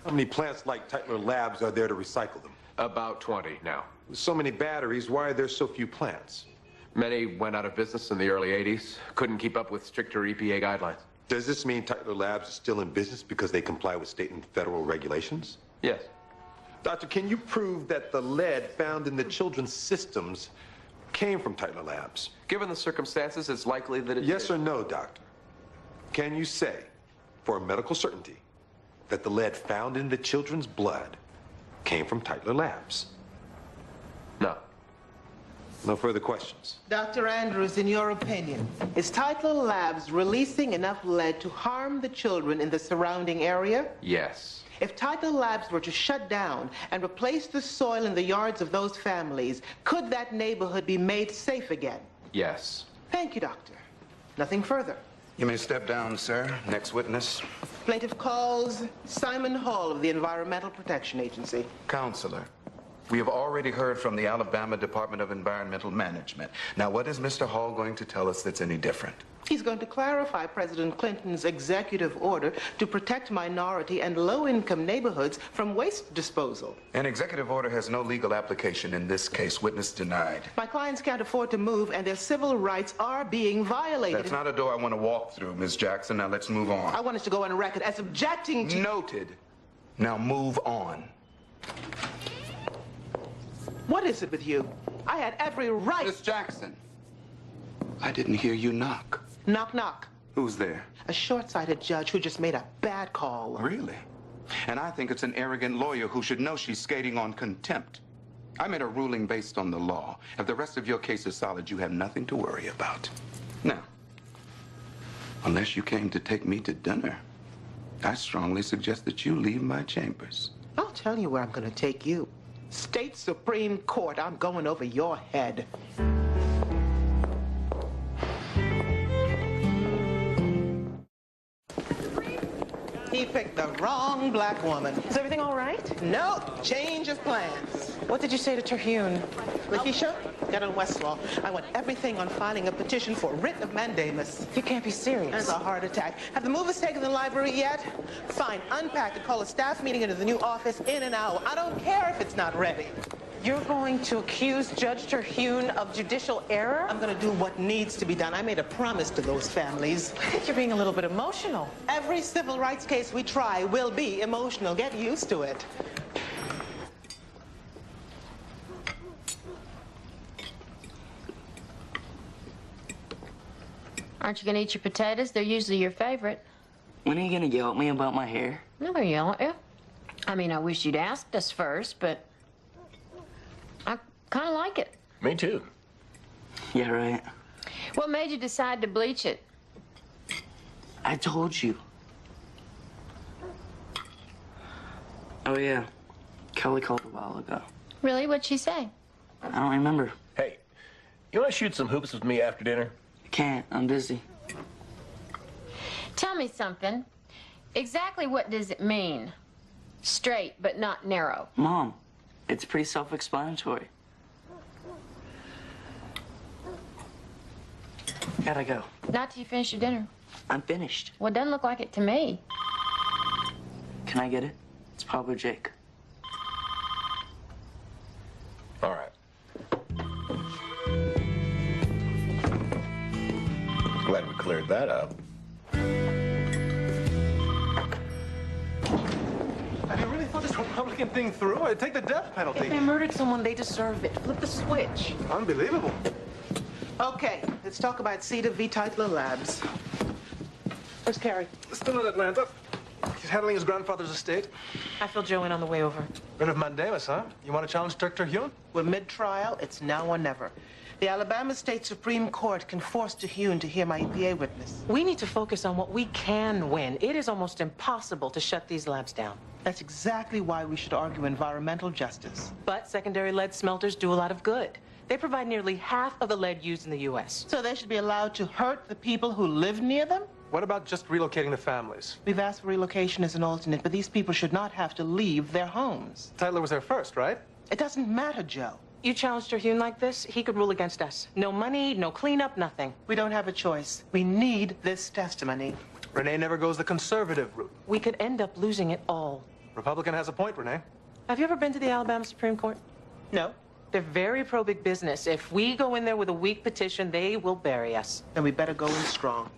How many plants like Tytler Labs are there to recycle them? About 20 now. With so many batteries, why are there so few plants? Many went out of business in the early 80s. Couldn't keep up with stricter EPA guidelines. Does this mean Tytler Labs is still in business because they comply with state and federal regulations? Yes. Doctor, can you prove that the lead found in the children's systems came from Tytler Labs? Given the circumstances, it's likely that it Yes did. or no, doctor? Can you say, for medical certainty, that the lead found in the children's blood came from Tytler Labs? No. No further questions. Dr. Andrews, in your opinion, is Tytler Labs releasing enough lead to harm the children in the surrounding area? Yes. If Tytler Labs were to shut down and replace the soil in the yards of those families, could that neighborhood be made safe again? Yes. Thank you, Doctor. Nothing further. You may step down, sir. Next witness. Plaintiff calls Simon Hall of the Environmental Protection Agency. Counselor. We have already heard from the Alabama Department of Environmental Management. Now, what is Mr. Hall going to tell us that's any different? He's going to clarify President Clinton's executive order to protect minority and low-income neighborhoods from waste disposal. An executive order has no legal application in this case. Witness denied. My clients can't afford to move, and their civil rights are being violated. That's not a door I want to walk through, Ms. Jackson. Now, let's move on. I want us to go on record as objecting to... Noted. Now, move on. What is it with you? I had every right... Miss Jackson, I didn't hear you knock. Knock, knock. Who's there? A short-sighted judge who just made a bad call. Really? And I think it's an arrogant lawyer who should know she's skating on contempt. I made a ruling based on the law. If the rest of your case is solid, you have nothing to worry about. Now, unless you came to take me to dinner, I strongly suggest that you leave my chambers. I'll tell you where I'm going to take you. State Supreme Court. I'm going over your head. He picked the wrong black woman. Is everything all right? No, change of plans. What did you say to Terhune? Lakeisha, get on Westlaw. I want everything on filing a petition for writ of mandamus. You can't be serious. That's a heart attack. Have the movers taken the library yet? Fine, unpack and call a staff meeting into the new office in an hour. I don't care if it's not ready. You're going to accuse Judge Terhune of judicial error? I'm going to do what needs to be done. I made a promise to those families. I think you're being a little bit emotional. Every civil rights case we try will be emotional. Get used to it. Aren't you going to eat your potatoes? They're usually your favorite. When are you going to yell at me about my hair? Never yell at you. I mean, I wish you'd asked us first, but I kind of like it. Me too. Yeah, right. What made you decide to bleach it? I told you. Oh, yeah. Kelly called a while ago. Really? What'd she say? I don't remember. Hey, you want to shoot some hoops with me after dinner? I can't. I'm busy. Tell me something. Exactly what does it mean? Straight, but not narrow. Mom, it's pretty self-explanatory. Gotta go. Not till you finish your dinner. I'm finished. Well, it doesn't look like it to me. Can I get it? It's probably Jake. All right. Glad we cleared that up. Have you really thought this Republican thing through? I'd take the death penalty. If they murdered someone, they deserve it. Flip the switch. Unbelievable. Okay, let's talk about CETA v. Tytler Labs. Where's Carrie? Still in Atlanta. He's handling his grandfather's estate. I filled Joe in on the way over. Writ of mandamus, huh? You want to challenge Terhune? We're mid-trial. It's now or never. The Alabama State Supreme Court can force Terhune to hear my EPA witness. We need to focus on what we can win. It is almost impossible to shut these labs down. That's exactly why we should argue environmental justice. But secondary lead smelters do a lot of good. They provide nearly half of the lead used in the U.S. So they should be allowed to hurt the people who live near them? What about just relocating the families? We've asked for relocation as an alternate, but these people should not have to leave their homes. Tyler was there first, right? It doesn't matter, Joe. You challenged Terhune like this, he could rule against us. No money, no cleanup, nothing. We don't have a choice. We need this testimony. Renee never goes the conservative route. We could end up losing it all. Republican has a point, Renee. Have you ever been to the Alabama Supreme Court? No. They're very pro-big business. If we go in there with a weak petition, they will bury us. Then we better go in strong.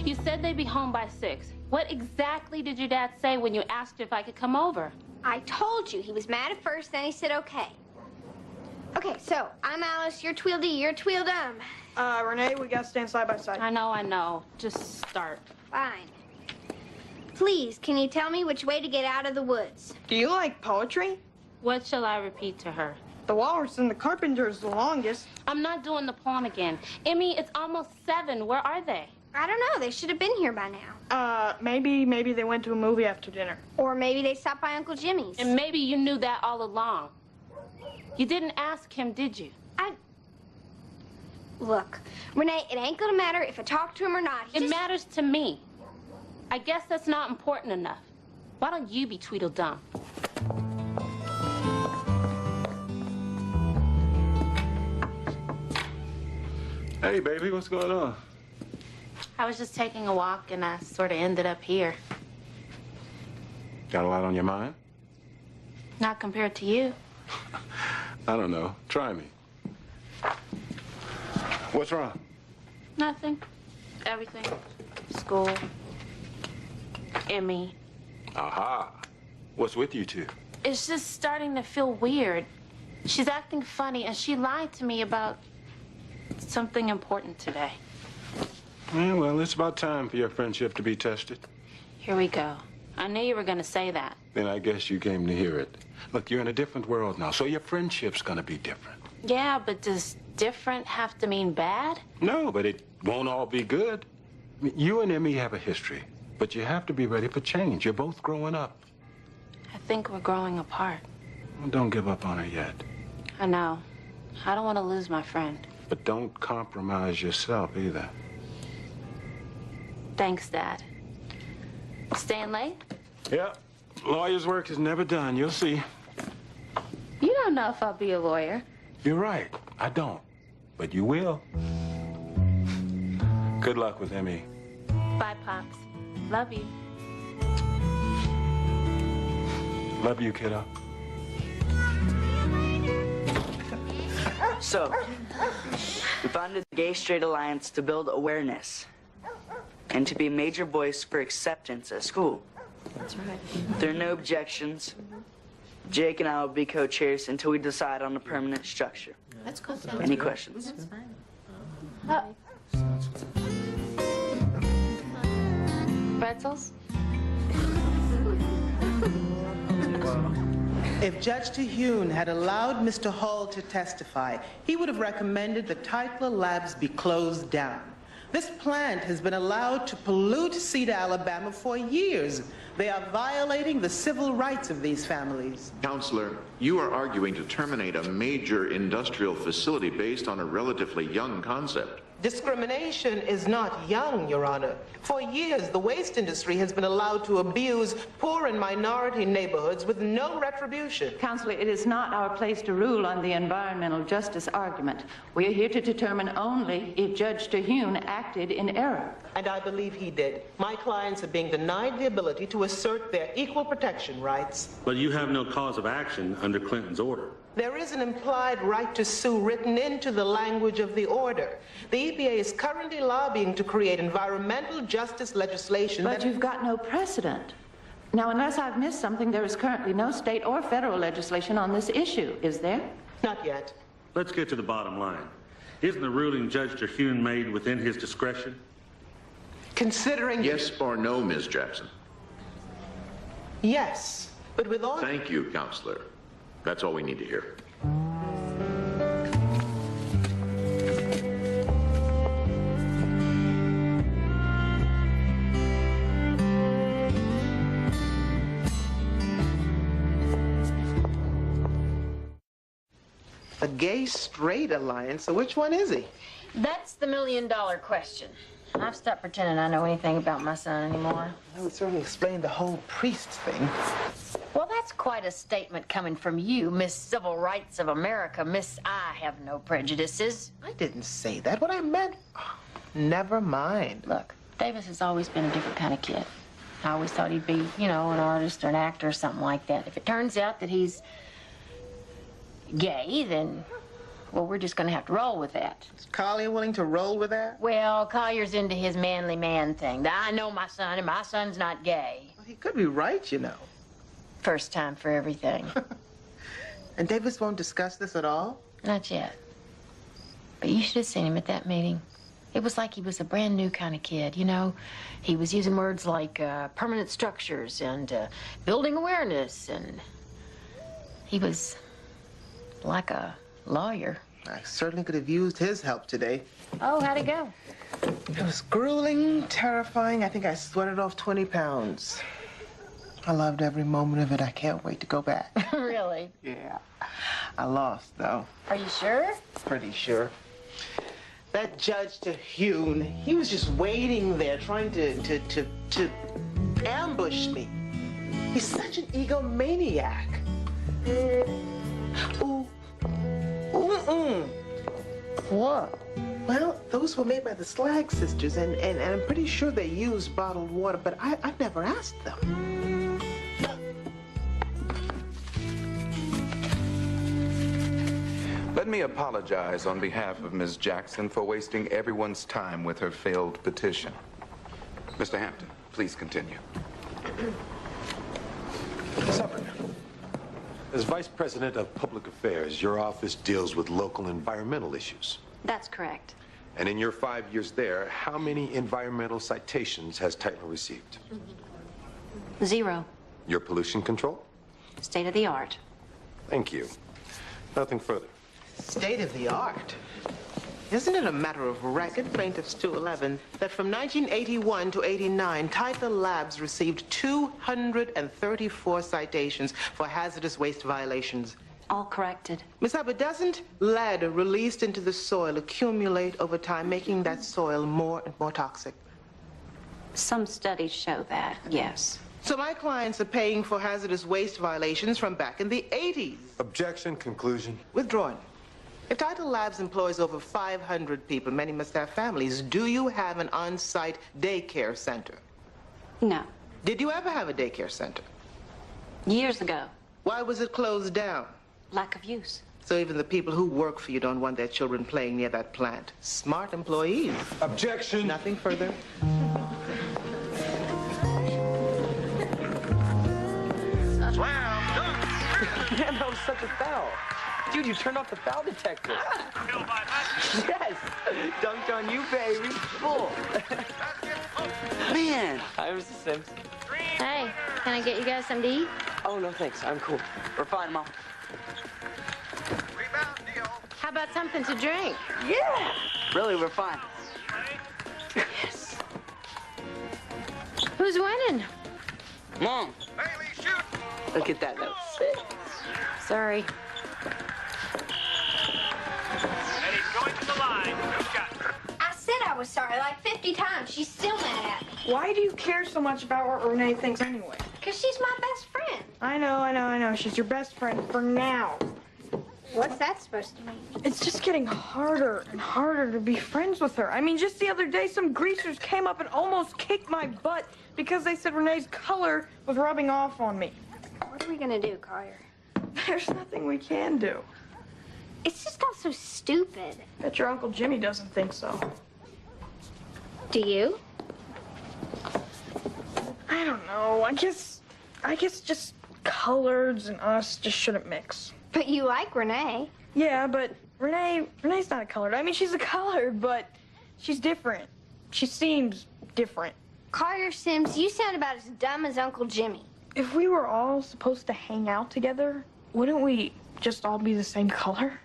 You said they'd be home by 6. What exactly did your dad say when you asked if I could come over? I told you. He was mad at first, then he said okay. Okay, so I'm Alice, you're Tweedledee, you're Tweedledum. Renee, we gotta stand side by side. I know. Just start. Fine. Please, can you tell me which way to get out of the woods? Do you like poetry? What shall I repeat to her? The Walrus and the Carpenter is the longest. I'm not doing the poem again. Emmy, it's almost 7. Where are they? I don't know. They should have been here by now. Maybe they went to a movie after dinner. Or maybe they stopped by Uncle Jimmy's. And maybe you knew that all along. You didn't ask him, did you? Look, Renee, it ain't gonna matter if I talk to him or not. It matters to me. I guess that's not important enough. Why don't you be Tweedledum? Hey, baby, what's going on? I was just taking a walk and I sort of ended up here. Got a lot on your mind? Not compared to you. I don't know. Try me. What's wrong? Nothing. Everything. School. Emmy. Aha. What's with you two? It's just starting to feel weird. She's acting funny and she lied to me about something important today. Yeah, well, it's about time for your friendship to be tested. Here we go. I knew you were going to say that. Then I guess you came to hear it. Look, you're in a different world now, so your friendship's gonna be different. Yeah, but does different have to mean bad? No, but it won't all be good. I mean, you and Emmy have a history, but you have to be ready for change. You're both growing up. I think we're growing apart. Well, don't give up on her yet. I know. I don't want to lose my friend. But don't compromise yourself either. Thanks, Dad. Staying late? Yeah. Lawyer's work is never done. You'll see. You don't know if I'll be a lawyer. You're right. I don't. But you will. Good luck with Emmy. Bye, Pops. Love you. Love you, kiddo. So, we founded the Gay Straight Alliance to build awareness and to be a major voice for acceptance at school. That's right. There are no objections. Jake and I will be co-chairs until we decide on a permanent structure. That's cool. Any questions? Pretzels? If Judge Terhune had allowed Mr. Hall to testify, he would have recommended the Tytler Labs be closed down. This plant has been allowed to pollute Cedar, Alabama for years. They are violating the civil rights of these families. Counselor, you are arguing to terminate a major industrial facility based on a relatively young concept. Discrimination is not young, Your Honor. For years, the waste industry has been allowed to abuse poor and minority neighborhoods with no retribution. Counselor, it is not our place to rule on the environmental justice argument. We are here to determine only if Judge Terhune acted in error. And I believe he did. My clients are being denied the ability to assert their equal protection rights. But you have no cause of action under Clinton's order. There is an implied right to sue written into the language of the order. The EPA is currently lobbying to create environmental justice legislation. But you've got no precedent. Now, unless I've missed something, there is currently no state or federal legislation on this issue, is there? Not yet. Let's get to the bottom line. Isn't the ruling Judge Terhune made within his discretion? Considering... Yes or no, Ms. Jackson? Yes, but with all... Thank you, Counselor. That's all we need to hear. A gay-straight alliance, so which one is he? That's the million-dollar question. I've stopped pretending I know anything about my son anymore. That would certainly explain the whole priest thing. Well, that's quite a statement coming from you, Miss Civil Rights of America, Miss I have no prejudices. I didn't say that. What I meant... Oh, never mind. Look, Davis has always been a different kind of kid. I always thought he'd be, you know, an artist or an actor or something like that. If it turns out that he's gay, then, well, we're just going to have to roll with that. Is Collier willing to roll with that? Well, Collier's into his manly man thing. I know my son, and my son's not gay. Well, he could be right, you know. First time for everything. And Davis won't discuss this at all? Not yet. But you should have seen him at that meeting. It was like he was a brand new kind of kid, you know? He was using words like permanent structures and building awareness, and he was like a lawyer. I certainly could have used his help today. Oh, how'd it go? It was grueling, terrifying. I think I sweated off 20 pounds. I loved every moment of it. I can't wait to go back. Really? Yeah. I lost, though. Are you sure? Pretty sure. That Judge Terhune, he was just waiting there, trying to ambush me. He's such an egomaniac. Ooh. Ooh. What? Well, those were made by the Slag sisters, and I'm pretty sure they use bottled water, but I've never asked them. Let me apologize on behalf of Ms. Jackson for wasting everyone's time with her failed petition. Mr. Hampton, please continue. Ms. Hubbard, as Vice President of Public Affairs, your office deals with local environmental issues. That's correct. And in your 5 years there, how many environmental citations has Tyler received? 0. Your pollution control? State of the art. Thank you. Nothing further. State of the art. Isn't it a matter of record, Plaintiffs 211, that from 1981 to 89, Tyler Labs received 234 citations for hazardous waste violations? All corrected. Ms. Hubbard, doesn't lead released into the soil accumulate over time, making that soil more and more toxic? Some studies show that, yes. So my clients are paying for hazardous waste violations from back in the 80s. Objection, conclusion. Withdrawn. If Tyler Labs employs over 500 people, many must have families, do you have an on-site daycare center? No. Did you ever have a daycare center? Years ago. Why was it closed down? Lack of use. So even the people who work for you don't want their children playing near that plant. Smart employees. Objection. Nothing further. Man, that was such a foul. Dude, you turned off the foul detector. Yes. Dunked on you, baby. Bull. Man. Hi, Mr. Simpson. Hey, can I get you guys something to eat? Oh, no, thanks. I'm cool. We're fine, Mom. How about something to drink? Yeah. Really, we're fine. Yes. Who's winning? Mom. Look at that. That was sick. Sorry. I said I was sorry like 50 times. She's still mad at me. Why do you care so much about what Renee thinks anyway? Because she's my best friend. I know. She's your best friend for now. What's that supposed to mean? It's just getting harder and harder to be friends with her. I mean, just the other day, some greasers came up and almost kicked my butt because they said Renee's color was rubbing off on me. What are we gonna do, Collier? There's nothing we can do. It's just all so stupid. Bet your Uncle Jimmy doesn't think so. Do you? I don't know. I guess just coloreds and us just shouldn't mix. But you like Renee. Yeah, but Renee's not a colored. I mean, she's a colored, but she's different. She seems different. Collier Sims, you sound about as dumb as Uncle Jimmy. If we were all supposed to hang out together, wouldn't we just all be the same color?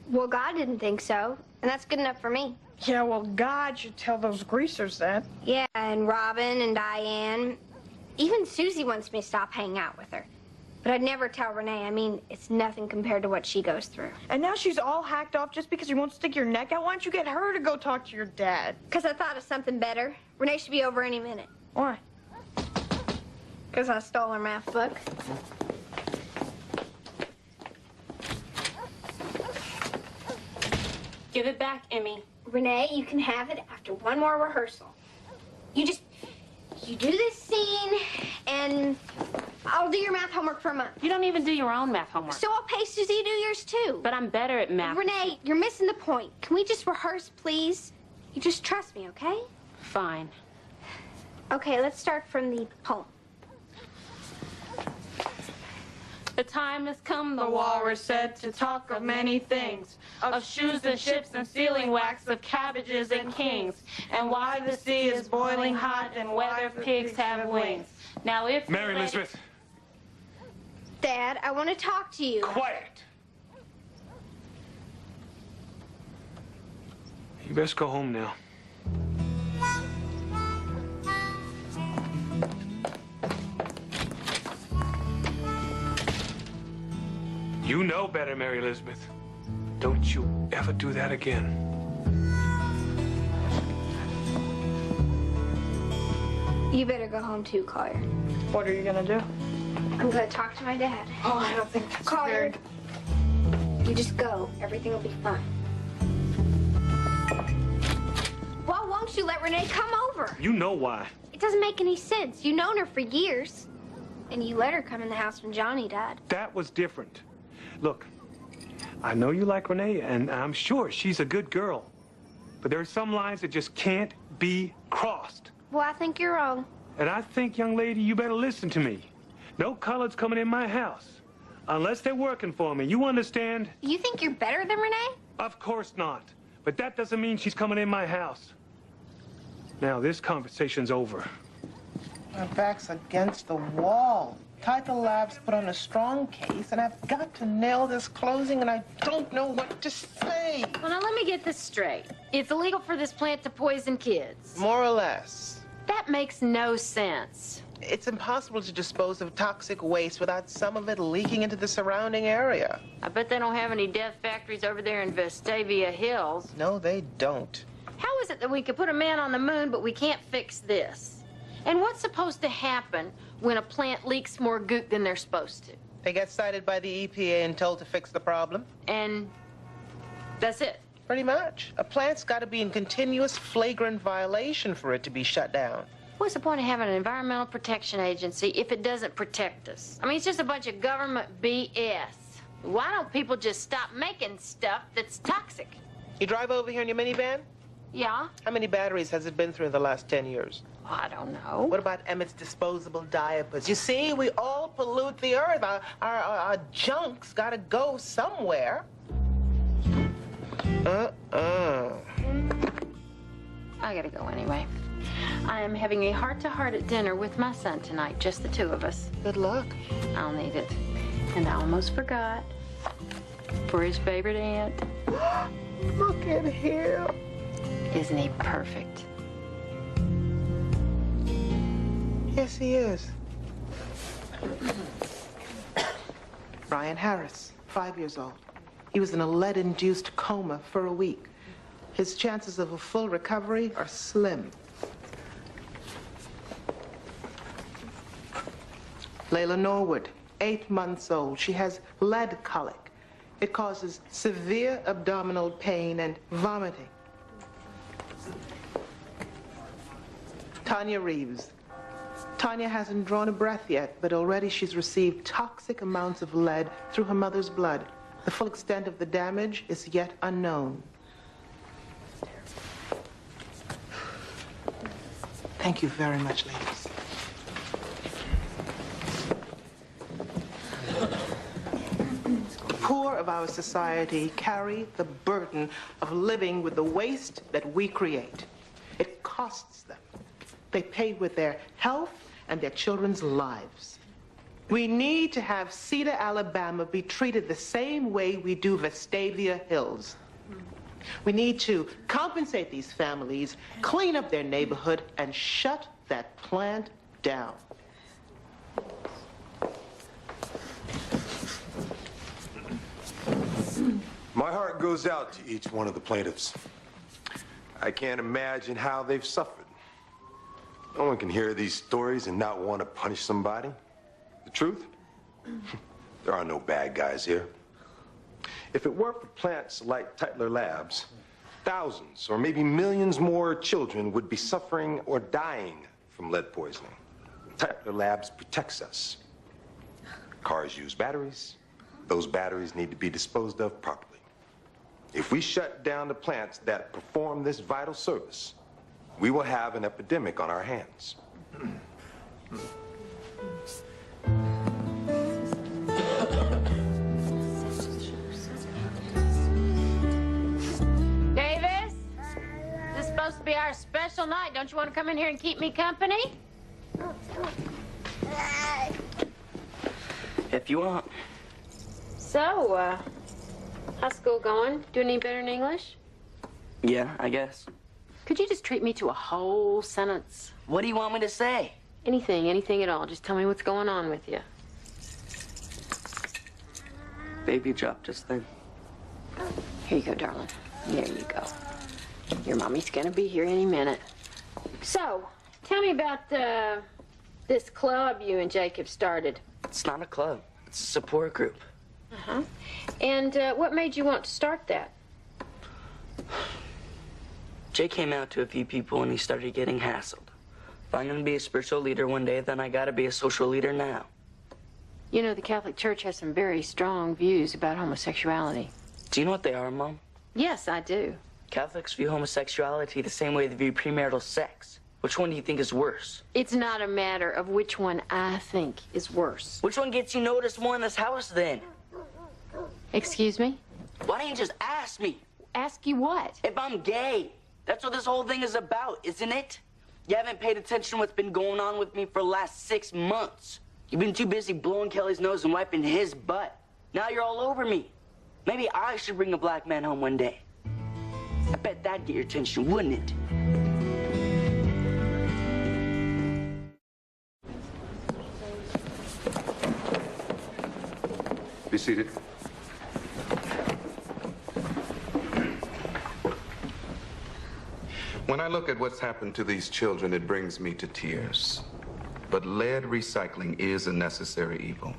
Well, God didn't think so, and that's good enough for me. Yeah, well, God should tell those greasers that. Yeah, and Robin and Diane. Even Susie wants me to stop hanging out with her. But I'd never tell Renee. I mean, it's nothing compared to what she goes through. And now she's all hacked off just because you won't stick your neck out. Why don't you get her to go talk to your dad? Because I thought of something better. Renee should be over any minute. Why? Because I stole her math book. Give it back, Emmy. Renee, you can have it after one more rehearsal. You do this scene, and I'll do your math homework for a month. You don't even do your own math homework. So I'll pay Susie to do yours, too. But I'm better at math. Renee, you're missing the point. Can we just rehearse, please? You just trust me, okay? Fine. Okay, let's start from the poem. The time has come, the walrus said, to talk of many things, of shoes and ships and sealing wax, of cabbages and kings, and why the sea is boiling hot and whether pigs have wings. Now if Mary Elizabeth. Dad, I want to talk to you. Quiet. You best go home now. You know better, Mary Elizabeth. Don't you ever do that again. You better go home too, Collier. What are you gonna do? I'm gonna talk to my dad. Oh, I don't think that's Collier, you just go. Everything will be fine. Why won't you let Renee come over? You know why. It doesn't make any sense. You've known her for years. And you let her come in the house when Johnny died. That was different. Look, I know you like Renee, and I'm sure she's a good girl. But there are some lines that just can't be crossed. Well, I think you're wrong. And I think, young lady, you better listen to me. No coloreds coming in my house. Unless they're working for me. You understand? You think you're better than Renee? Of course not. But that doesn't mean she's coming in my house. Now, this conversation's over. My back's against the wall. Title Labs put on a strong case, and I've got to nail this closing, and I don't know what to say. Well, now let me get this straight. It's illegal for this plant to poison kids. More or less. That makes no sense. It's impossible to dispose of toxic waste without some of it leaking into the surrounding area. I bet they don't have any death factories over there in Vestavia Hills. No, they don't. How is it that we could put a man on the moon, but we can't fix this? And what's supposed to happen when a plant leaks more goop than they're supposed to? They get cited by the EPA and told to fix the problem. And that's it? Pretty much. A plant's got to be in continuous flagrant violation for it to be shut down. What's the point of having an environmental protection agency if it doesn't protect us? I mean, it's just a bunch of government BS. Why don't people just stop making stuff that's toxic? You drive over here in your minivan? Yeah. How many batteries has it been through in the last 10 years? I don't know. What about Emmett's disposable diapers? You see, we all pollute the earth. Our junk's got to go somewhere. I gotta go anyway. I am having a heart-to-heart at dinner with my son tonight, just the two of us. Good luck. I'll need it. And I almost forgot. For his favorite aunt. Look at him. Isn't he perfect? Yes, he is. Brian Harris, 5 years old. He was in a lead-induced coma for a week. His chances of a full recovery are slim. Layla Norwood, 8 months old. She has lead colic. It causes severe abdominal pain and vomiting. Tanya Reeves. Tanya hasn't drawn a breath yet, but already she's received toxic amounts of lead through her mother's blood. The full extent of the damage is yet unknown. Thank you very much, ladies. The poor of our society carry the burden of living with the waste that we create. It costs them. They pay with their health and their children's lives. We need to have Cedar, Alabama be treated the same way we do Vestavia Hills. We need to compensate these families, clean up their neighborhood, and shut that plant down. My heart goes out to each one of the plaintiffs. I can't imagine how they've suffered. No one can hear these stories and not want to punish somebody. The truth? There are no bad guys here. If it were for plants like Tytler Labs, thousands or maybe millions more children would be suffering or dying from lead poisoning. Tytler Labs protects us. Cars use batteries. Those batteries need to be disposed of properly. If we shut down the plants that perform this vital service, we will have an epidemic on our hands. Davis? This is supposed to be our special night. Don't you want to come in here and keep me company? If you want. So, how's school going? Doing any better in English? Yeah, I guess. Could you just treat me to a whole sentence? What do you want me to say? Anything at all. Just tell me what's going on with you. Baby dropped us then. Here you go, darling. There you go. Your mommy's gonna be here any minute. So, tell me about, This club you and Jacob started. It's not a club. It's a support group. Uh-huh. And what made you want to start that? Jay came out to a few people and he started getting hassled. If I'm going to be a spiritual leader one day, then I got to be a social leader now. You know, the Catholic Church has some very strong views about homosexuality. Do you know what they are, Mom? Yes, I do. Catholics view homosexuality the same way they view premarital sex. Which one do you think is worse? It's not a matter of which one I think is worse. Which one gets you noticed more in this house, then? Excuse me? Why don't you just ask me? Ask you what? If I'm gay. That's what this whole thing is about, isn't it? You haven't paid attention to what's been going on with me for the last 6 months. You've been too busy blowing Kelly's nose and wiping his butt. Now you're all over me. Maybe I should bring a black man home one day. I bet that'd get your attention, wouldn't it? Be seated. When I look at what's happened to these children, it brings me to tears. But lead recycling is a necessary evil.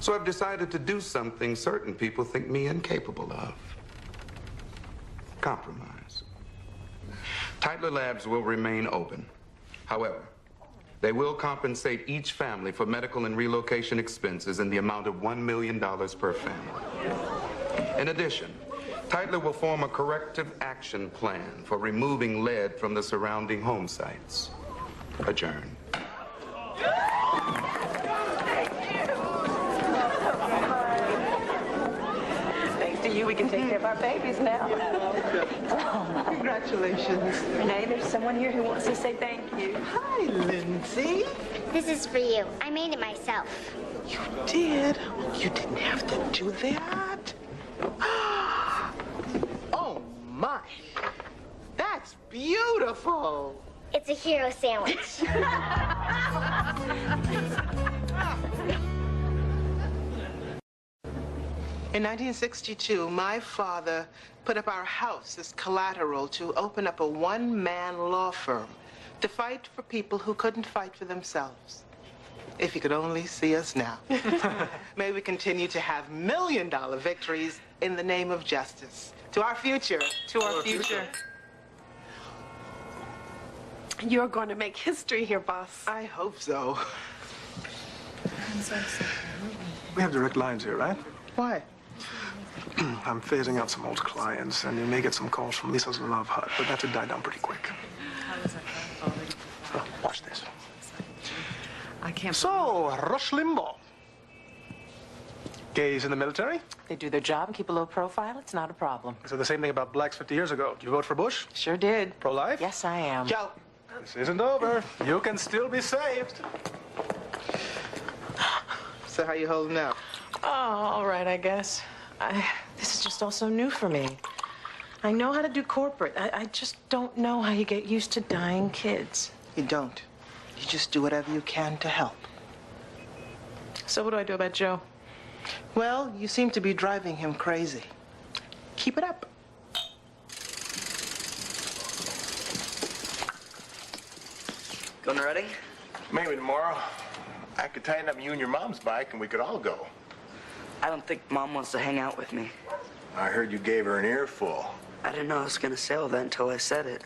So I've decided to do something certain people think me incapable of. Compromise. Tytler Labs will remain open. However, they will compensate each family for medical and relocation expenses in the amount of $1 million per family. In addition, Tytler will form a corrective action plan for removing lead from the surrounding home sites. Adjourn. Thanks to you, we can take care of our babies now. Congratulations. Renee, there's someone here who wants to say thank you. Hi, Lindsay. This is for you. I made it myself. You did? You didn't have to do that. Oh, my. That's beautiful. It's a hero sandwich. In 1962, my father put up our house as collateral to open up a one-man law firm to fight for people who couldn't fight for themselves. If you could only see us now. May we continue to have million-dollar victories in the name of justice. To our future. To our future. You're going to make history here, boss. I hope so. We have direct lines here, right? Why? I'm phasing out some old clients, and you may get some calls from Lisa's Love Hut, but that would die down pretty quick. Oh, watch this. I can't. So, Rush Limbaugh. Gays in the military? They do their job and keep a low profile. It's not a problem. So the same thing about blacks 50 years ago. Did you vote for Bush? Sure did. Pro-life? Yes, I am. Joe. This isn't over. You can still be saved. So how you holding up? Oh, all right, I guess. This is just all so new for me. I know how to do corporate. I just don't know how you get used to dying kids. You don't. You just do whatever you can to help. So what do I do about Joe? Well, you seem to be driving him crazy. Keep it up. Going to Reading? Maybe tomorrow. I could tighten up you and your mom's bike and we could all go. I don't think Mom wants to hang out with me. I heard you gave her an earful. I didn't know I was going to say all that until I said it.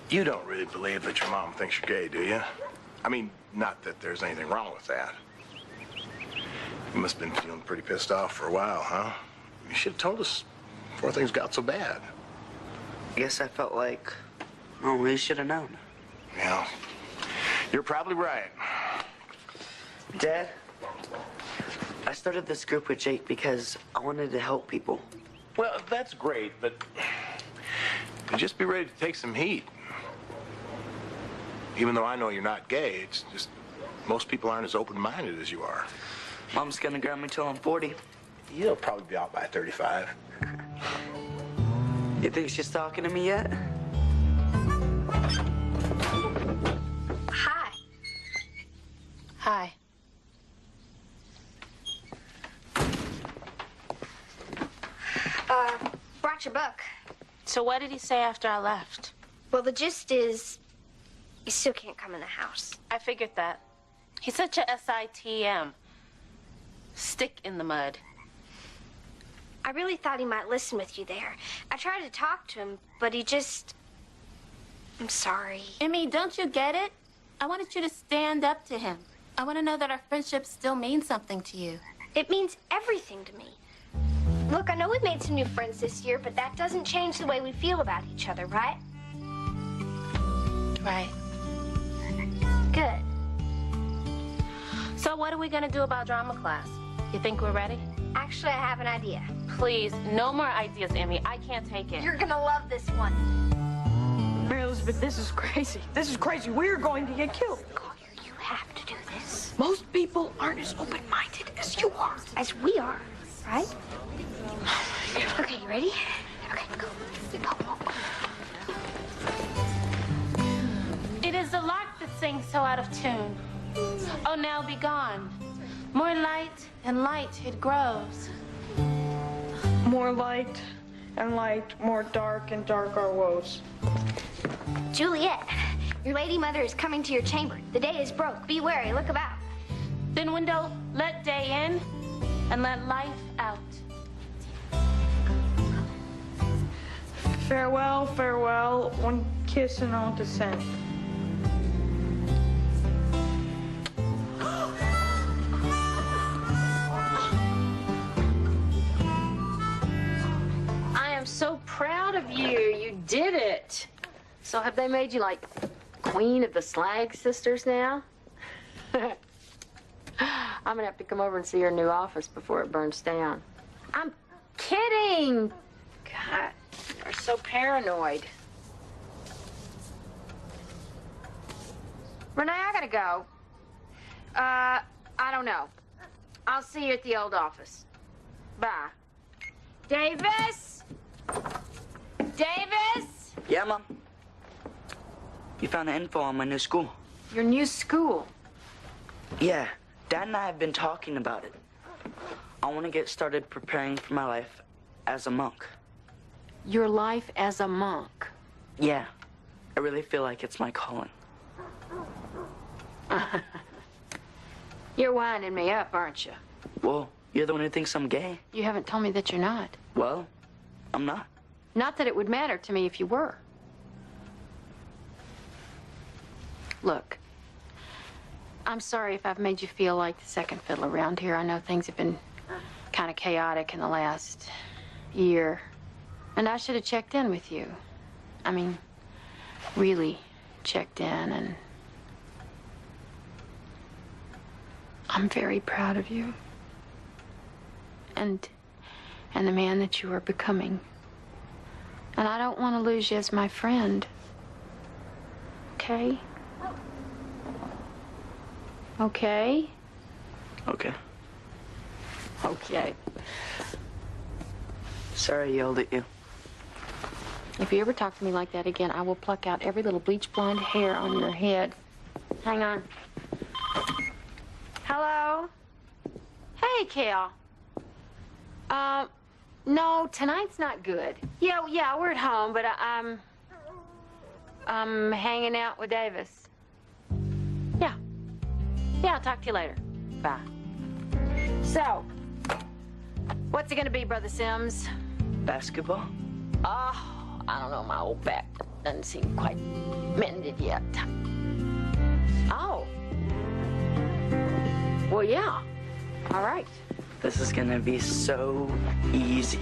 You don't really believe that your mom thinks you're gay, do you? I mean, not that there's anything wrong with that. You must have been feeling pretty pissed off for a while, huh? You should have told us before things got so bad. I guess I felt like, oh, we should have known. Yeah, you're probably right. Dad, I started this group with Jake because I wanted to help people. Well, that's great, but just be ready to take some heat. Even though I know you're not gay, it's just most people aren't as open-minded as you are. Mom's gonna ground me till I'm 40. You'll probably be out by 35. You think she's talking to me yet? Hi. Hi. Brought your book. So what did he say after I left? Well, the gist is You still can't come in the house. I figured that. He's such a SITM. Stick in the mud. I really thought he might listen with you there. I tried to talk to him, but he just... I'm sorry. Emmy, don't you get it? I wanted you to stand up to him. I want to know that our friendship still means something to you. It means everything to me. Look, I know we've made some new friends this year, but that doesn't change the way we feel about each other, right? Right. Good. So what are we going to do about drama class? You think we're ready? Actually, I have an idea. Please, no more ideas, Emmy. I can't take it. You're gonna love this one. Mary Elizabeth, this is crazy. This is crazy. We're going to get killed. Collier, you have to do this. Most people aren't as open-minded as you are. As we are, right? Okay, you ready? Okay, go. It is the lark that sings so out of tune. Oh, now be gone. More light and light it grows. More light and light, more dark and dark our woes. Juliet, your lady mother is coming to your chamber. The day is broke. Be wary. Look about. Then, window, let day in and let life out. Farewell, farewell, one kiss and on descent. I'm so proud of you. You did it. So have they made you like queen of the Slag Sisters now? I'm gonna have to come over and see your new office before it burns down. I'm kidding. God, you're so paranoid. Renee, I gotta go. I don't know. I'll see you at the old office. Bye. Davis? Davis? Yeah, Mom. You found the info on my new school. Your new school? Yeah, Dad and I have been talking about it. I want to get started preparing for my life as a monk. Your life as a monk? Yeah, I really feel like it's my calling. You're winding me up, aren't you? Well, you're the one who thinks I'm gay. You haven't told me that you're not. Well, I'm not. Not that it would matter to me if you were. Look, I'm sorry if I've made you feel like the second fiddle around here. I know things have been kind of chaotic in the last year. And I should have checked in with you. I mean, really checked in, and I'm very proud of you. And the man that you are becoming. And I don't want to lose you as my friend. Okay? Okay? Okay. Okay. Sorry I yelled at you. If you ever talk to me like that again, I will pluck out every little bleach blonde hair on your head. Hang on. Hello? Hey, Kale. No, tonight's not good. Yeah, we're at home, but I'm hanging out with Davis. Yeah, I'll talk to you later. Bye. So, what's it gonna be, Brother Sims? Basketball? Oh, I don't know, my old back doesn't seem quite mended yet. Oh. Well, yeah. All right. This is gonna be so easy.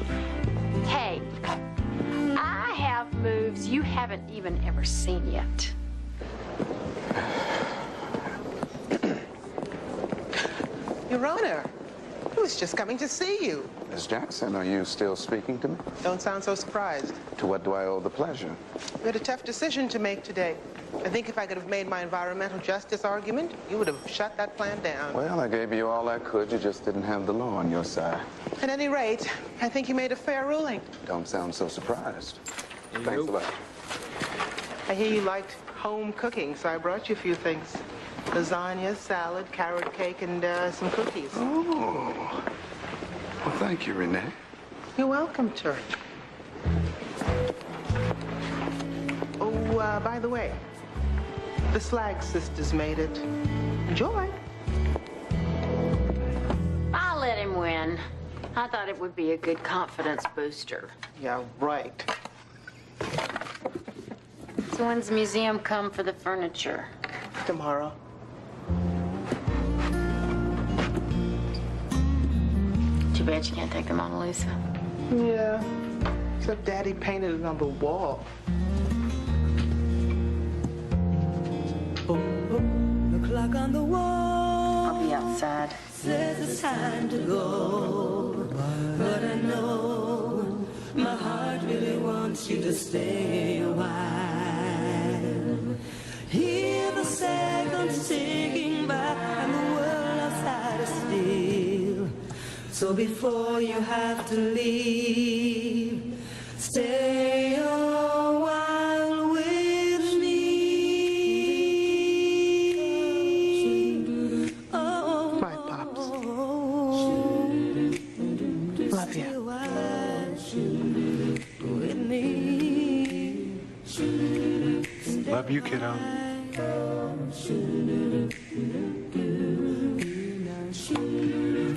Hey, I have moves you haven't even ever seen yet. Your Honor, I was just coming to see you. Miss Jackson, are you still speaking to me? Don't sound so surprised. To what do I owe the pleasure? We had a tough decision to make today. I think if I could have made my environmental justice argument, you would have shut that plan down. Well, I gave you all I could. You just didn't have the law on your side. At any rate, I think you made a fair ruling. Don't sound so surprised. Thanks a lot. I hear you liked home cooking, so I brought you a few things. Lasagna, salad, carrot cake, and some cookies. Oh. Well, thank you, Renee. You're welcome, Turk. Oh, by the way, The Slag sisters made it. Enjoy. I'll let him win. I thought it would be a good confidence booster. Yeah, right. So when's the museum come for the furniture? Tomorrow. Too bad you can't take the Mona Lisa. Yeah. Except Daddy painted it on the wall. The clock on the wall. I'll be outside. Says it's time to go. But I know my heart really wants you to stay a while. Hear the seconds ticking by and the world outside is still. So before you have to leave, stay a while with me. Oh, my Pops. Love you. With me. Love you, kiddo.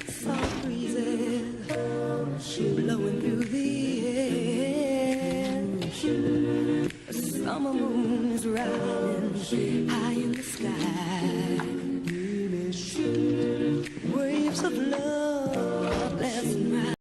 Soft breezes blowing through the air. A summer moon is riding high in the sky. Waves of love